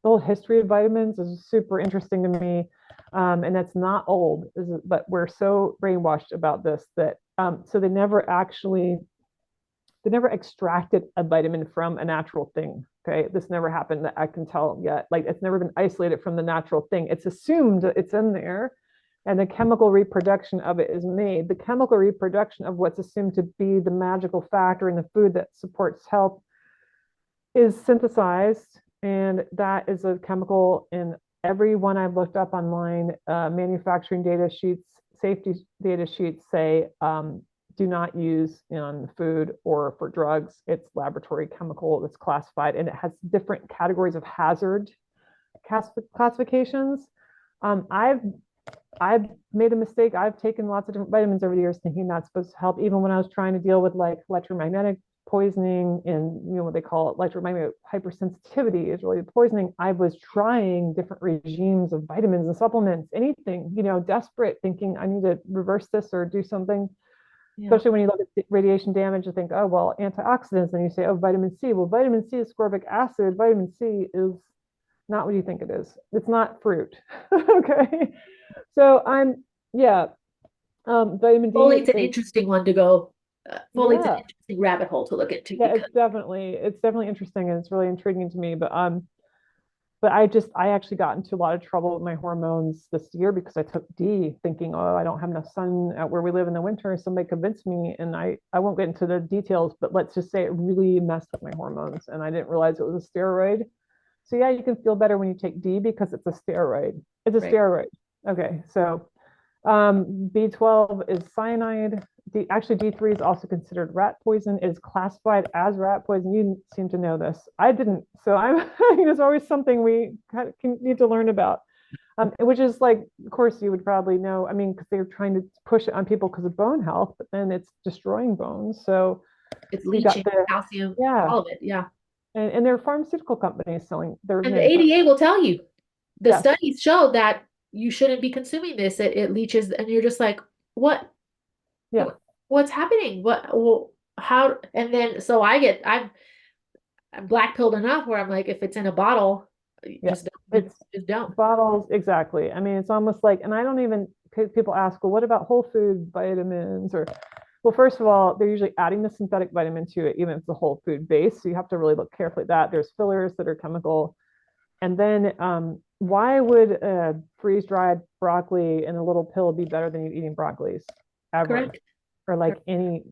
The whole history of vitamins is super interesting to me, and it's not old, but we're so brainwashed about this that So they never extracted a vitamin from a natural thing. Okay, this never happened that I can tell yet. Like it's never been isolated from the natural thing. It's assumed it's in there, and the chemical reproduction of it is made. The chemical reproduction of what's assumed to be the magical factor in the food that supports health is synthesized, and that is a chemical in every one I've looked up online. Manufacturing data sheets, safety data sheets say do not use in food or for drugs. It's laboratory chemical that's classified, and it has different categories of hazard classifications. I've made a mistake. I've taken lots of different vitamins over the years thinking that's supposed to help, even when I was trying to deal with like electromagnetic poisoning and what they call electromagnetic hypersensitivity is really poisoning. I was trying different regimes of vitamins and supplements, anything, desperate, thinking I need to reverse this or do something. Yeah. Especially when you look at radiation damage, you think, oh, well, antioxidants, and you say, oh, vitamin C. Well, vitamin C is ascorbic acid. Vitamin C is not what you think it is. It's not fruit. Okay. So yeah, vitamin D Folate's an is, interesting one to go. Folate's an yeah, interesting rabbit hole to look into yeah, because it's definitely interesting and it's really intriguing to me. But I actually got into a lot of trouble with my hormones this year because I took D thinking, oh, I don't have enough sun out where we live in the winter. Somebody convinced me, and I won't get into the details, but let's just say it really messed up my hormones, and I didn't realize it was a steroid. So yeah, you can feel better when you take D because it's a steroid. It's a right. steroid. Okay, so B12 is cyanide. Actually, D3 is also considered rat poison. It is classified as rat poison. You seem to know this. I didn't. So I'm, there's always something we need to learn about. Which is like, of course, you would probably know. I mean, because they're trying to push it on people because of bone health, but then it's destroying bones. So It's you got leaching, calcium, yeah, all of it. Yeah. and there are pharmaceutical companies selling their And the manufacturing. ADA will tell you the Yes, studies show that you shouldn't be consuming this. It leaches, and you're just like, what? yeah, What's happening? Well, how? And then so I'm black pilled enough where I'm like, if it's in a bottle, yeah. just, It's just don't. bottles, exactly. I mean, it's almost like, and I don't even, people ask, well, what about whole food vitamins? Or, well, first of all, they're usually adding the synthetic vitamin to it, even if it's a whole food base. So you have to really look carefully at that. There's fillers that are chemical. And then why would freeze dried broccoli in a little pill be better than you eating broccolis ever? Correct. Or like Correct. any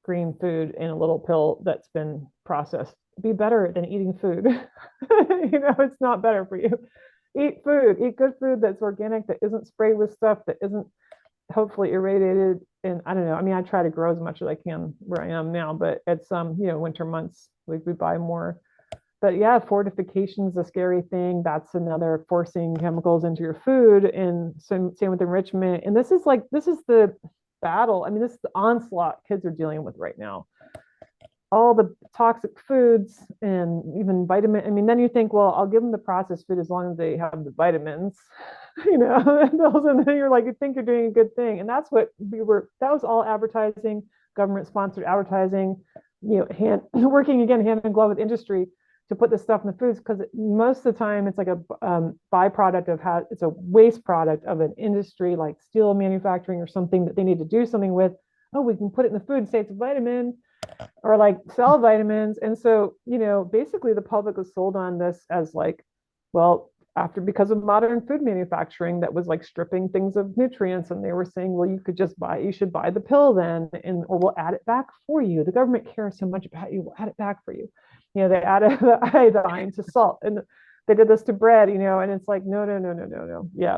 green food in a little pill that's been processed be better than eating food. It's not better for you. Eat food, eat good food that's organic, that isn't sprayed with stuff, that isn't hopefully irradiated. And I don't know. I mean, I try to grow as much as I can where I am now, but it's winter months, we buy more. But yeah, fortification is a scary thing. That's another forcing chemicals into your food, and same with enrichment. And this is the battle. I mean, this is the onslaught kids are dealing with right now. All the toxic foods and even vitamin. I mean, then you think, well, I'll give them the processed food as long as they have the vitamins, and then you're like, you think you're doing a good thing. And that's what that was all advertising, government sponsored advertising, working again hand in glove with industry to put this stuff in the foods because most of the time it's like a byproduct of how it's a waste product of an industry like steel manufacturing or something that they need to do something with. Oh, we can put it in the food and say it's a vitamin or like sell vitamins. And so, basically the public was sold on this as like, well, because of modern food manufacturing that was like stripping things of nutrients. And they were saying, well, you should buy the pill then, or we'll add it back for you. The government cares so much about you, we'll add it back for you. They added the iodine to salt and they did this to bread, and it's like, no, no, no, no, no, no. Yeah.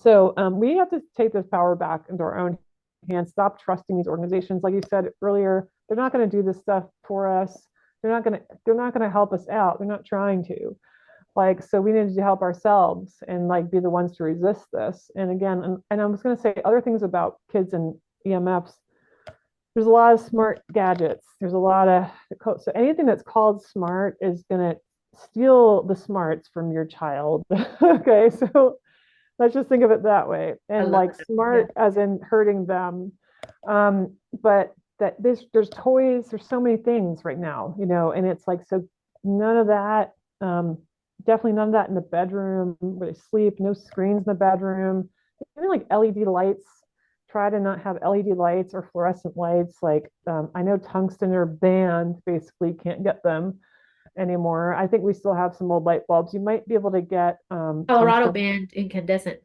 So we have to take this power back into our own hands, stop trusting these organizations. Like you said earlier, they're not going to do this stuff for us. They're not going to help us out. They're not trying to. Like, so we need to help ourselves and like be the ones to resist this. And again, and I was going to say other things about kids and EMFs. There's a lot of smart gadgets. There's a lot of so anything that's called smart is going to steal the smarts from your child. Okay, so let's just think of it that way. I And love like it. Yeah. smart as in hurting them. But that there's toys, there's so many things right now, and it's like, so none of that, definitely none of that in the bedroom where they sleep, no screens in the bedroom, even like LED lights try to not have LED lights or fluorescent lights. Like I know tungsten are banned, basically can't get them anymore. I think we still have some old light bulbs. You might be able to get Colorado tungsten. banned incandescent.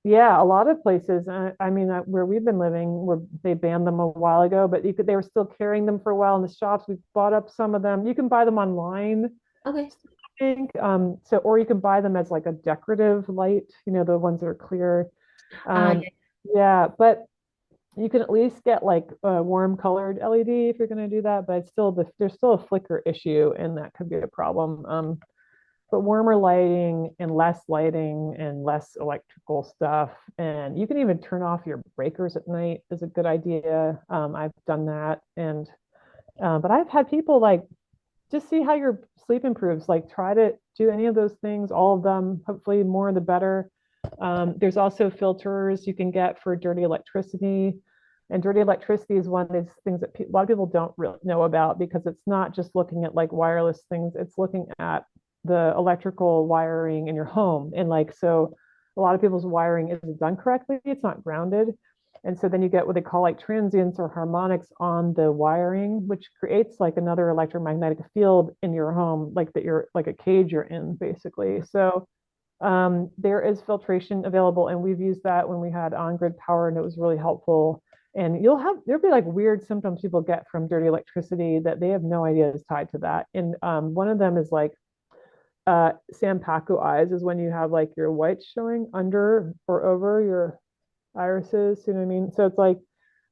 Yeah, a lot of places. I mean, where we've been living, where they banned them a while ago, but they were still carrying them for a while in the shops. We bought up some of them. You can buy them online, Okay. I think. So, or you can buy them as like a decorative light. The ones that are clear. Um, Yeah. yeah, but you can at least get like a warm colored LED if you're going to do that. But it's still there's still a flicker issue, and that could be a problem. But warmer lighting and less lighting and less electrical stuff. And you can even turn off your breakers at night is a good idea. I've done that. But I've had people like just see how your sleep improves. Like try to do any of those things, all of them, hopefully more the better. There's also filters you can get for dirty electricity. And dirty electricity is one of these things that a lot of people don't really know about because it's not just looking at like wireless things, it's looking at the electrical wiring in your home. And like, so a lot of people's wiring isn't done correctly, it's not grounded. And so then you get what they call like transients or harmonics on the wiring, which creates like another electromagnetic field in your home, like that you're like a cage you're in, basically. So there is filtration available, and we've used that when we had on-grid power, and it was really helpful. And there'll be like weird symptoms people get from dirty electricity that they have no idea is tied to that. And one of them is like Sampaku eyes is when you have like your whites showing under or over your irises, you know what I mean? So it's like,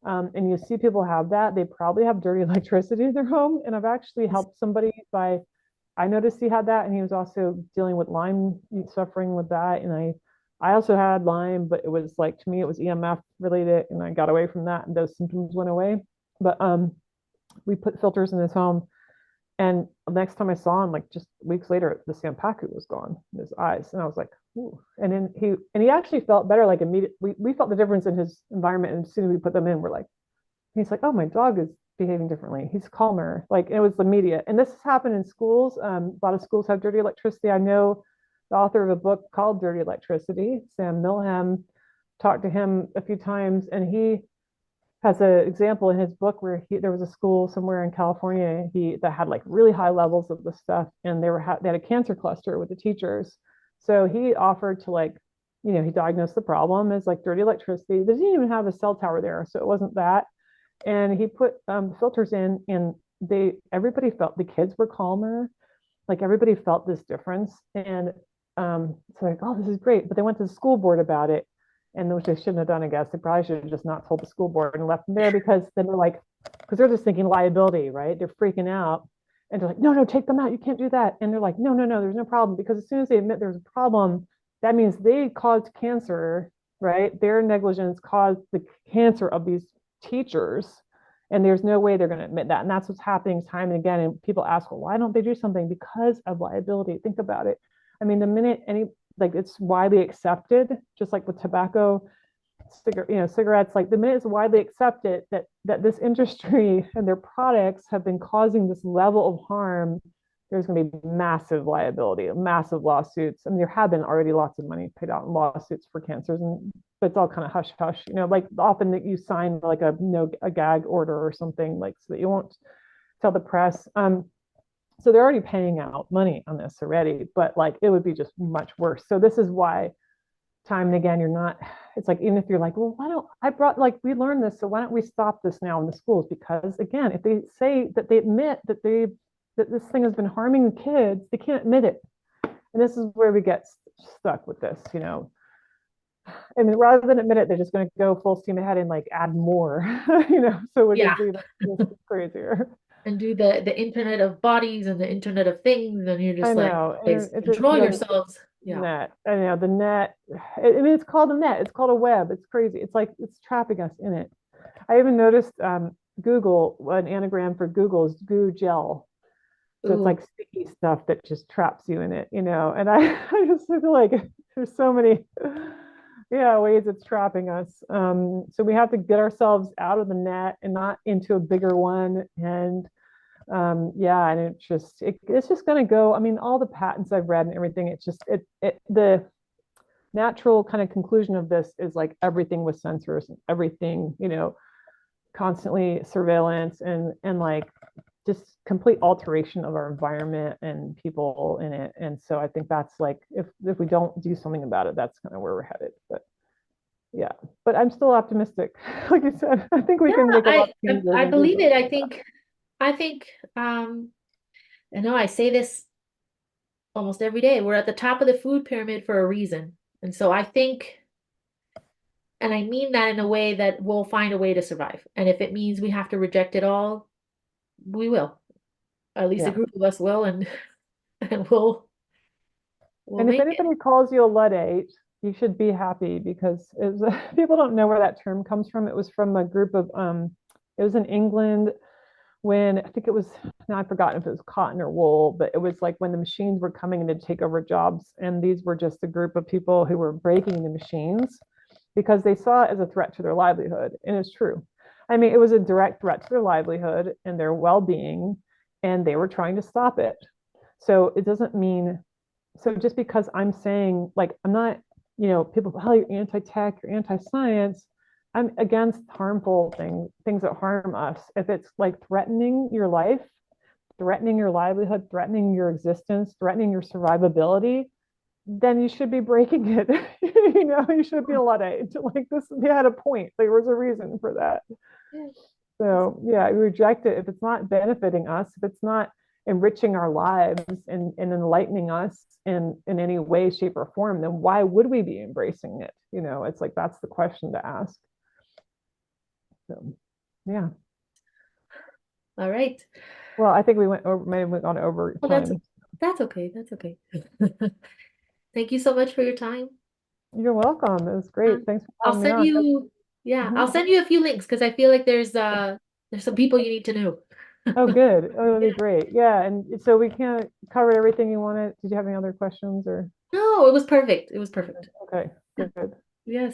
and you see people have that, they probably have dirty electricity in their home. And I've actually helped somebody by, I noticed he had that, and he was also dealing with Lyme, suffering with that. And I also had Lyme, but it was like, to me, it was EMF related, and I got away from that, and those symptoms went away. But we put filters in his home, and the next time I saw him, like just weeks later, the Sampaku was gone in his eyes. And I was like, ooh. And then he actually felt better, like immediately. We felt the difference in his environment. And as soon as we put them in, he's like, oh, my dog is behaving differently. He's calmer. Like it was immediate. And this has happened in schools. A lot of schools have dirty electricity. I know the author of a book called Dirty Electricity, Sam Milham, talked to him a few times, and he has an example in his book where there was a school somewhere in California that had like really high levels of the stuff, and they had a cancer cluster with the teachers. So he offered to like, he diagnosed the problem as like dirty electricity. They didn't even have a cell tower there, so it wasn't that. And he put filters in, and everybody felt the kids were calmer, like everybody felt this difference. And it's like, oh, this is great. But they went to the school board about it, and which they shouldn't have done, I guess. They probably should have just not told the school board and left them there, because then they're like, because they're just thinking liability, right? They're freaking out. And they're like, no, no, take them out. You can't do that. And they're like, no, no, no, there's no problem. Because as soon as they admit there's a problem, that means they caused cancer, right? Their negligence caused the cancer of these teachers. And there's no way they're going to admit that. And that's what's happening time and again. And people ask, well, why don't they do something? Because of liability. Think about it. I mean, the minute like it's widely accepted, just like with tobacco, cigarettes, like the minute it's widely accepted that this industry and their products have been causing this level of harm, there's going to be massive liability, massive lawsuits. I mean, there have been already lots of money paid out in lawsuits for cancers, but it's all kind of hush hush, like often that you sign like a gag order or something, like so that you won't tell the press. So they're already paying out money on this already, but like it would be just much worse. So this is why time and again you're not, it's like, even if you're like, well, why don't I brought, like, we learned this, so why don't we stop this now in the schools? Because again, if they say that they admit that this thing has been harming the kids, they can't admit it. And this is where we get stuck with this. I mean, rather than admit it, they're just going to go full steam ahead and like add more, so we're Yeah. just leaving this crazier. And do the internet of bodies and the internet of things, and you're I just like, know. guys, It's control the yourselves. Yeah. net. I know the net. I mean, it's called a net. It's called a web. It's crazy. It's like it's trapping us in it. I even noticed Google, an anagram for Google is goo gel. So it's Ooh. like sticky stuff that just traps you in it, And I just feel like there's so many, yeah, ways it's trapping us. So we have to get ourselves out of the net and not into a bigger one. And yeah, and it's just going to go. I mean, all the patents I've read and everything, it's just the natural kind of conclusion of this is like everything with sensors and everything, constantly surveillance and like just complete alteration of our environment and people in it. And so I think that's like if we don't do something about it, that's kind of where we're headed. But yeah, but I'm still optimistic. Like you said, I think we Yeah, can make a lot of I changes and do believe it. something. I think I know I say this almost every day. We're at the top of the food pyramid for a reason. And so I think, and I mean that in a way that we'll find a way to survive. And if it means we have to reject it all, we will. At least a Yeah. group of us will, and and we'll And if make it. anybody calls you a Luddite, you should be happy because people don't know where that term comes from. It was from a group of it was in England when I think it was, now I've forgotten if it was cotton or wool, but it was like when the machines were coming in to take over jobs. And these were just a group of people who were breaking the machines because they saw it as a threat to their livelihood. And it's true. I mean, it was a direct threat to their livelihood and their well being, and they were trying to stop it. So it doesn't mean, so just because I'm saying, like, I'm not, people, oh, you're anti-tech, you're anti-science. I'm against harmful things that harm us. If it's like threatening your life, threatening your livelihood, threatening your existence, threatening your survivability, then you should be breaking it. You should be a Luddite. Like this, they had a point. There was a reason for that. Yeah. So yeah, we reject it if it's not benefiting us, if it's not enriching our lives and enlightening us in any way, shape, or form, then why would we be embracing it? It's like that's the question to ask. So yeah. All right. Well, I think we went over, may have gone over Well, time. that's okay. That's okay. Thank you so much for your time. You're welcome. It was great. Thanks for I'll having me send on. you, yeah, I'll Mhm. send you a few links because I feel like there's some people you need to know. Oh, good. Oh, that'd be Yeah. great. Yeah. And so we can't cover everything you wanted. Did you have any other questions or? No, it was perfect. It was perfect. Okay, Yeah. good.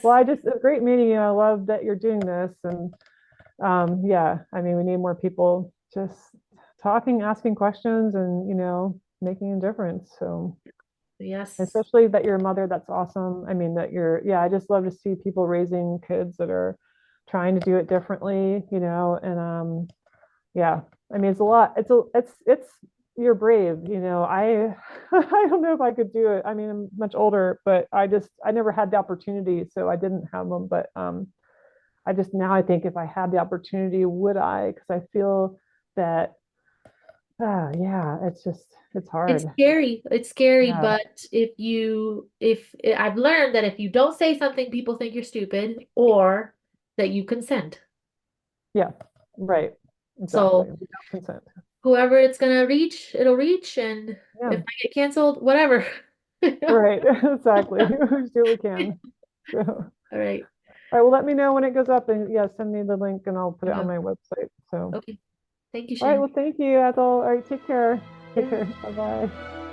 Well, Yes. it was great meeting you. I love that you're doing this. And yeah, I mean, we need more people just talking, asking questions, and making a difference. So, Yes. especially that you're a mother, that's awesome. I mean, that yeah, I just love to see people raising kids that are trying to do it differently, and yeah, I mean, it's a lot. It's you're brave, I I don't know if I could do it. I mean, I'm much older, but I never had the opportunity, so I didn't have them. But I just now I think if I had the opportunity, would I? Because I feel that, yeah, it's It's hard. scary. It's scary, Yeah, but if I've learned that if you don't say something, people think you're stupid or that you consent. yeah, right, exactly. So Without consent. whoever it's gonna reach, it'll reach, and Yeah, if I get canceled, whatever. right, exactly. We do what we can. So, all All right. right, well, let me know when it goes up, and yeah, send me the link, and I'll put I it on will. my website. So. Okay. Thank you, All right. Shannon. Well, thank you, Ethel. All right. Take care. Take Yeah. care. Bye bye.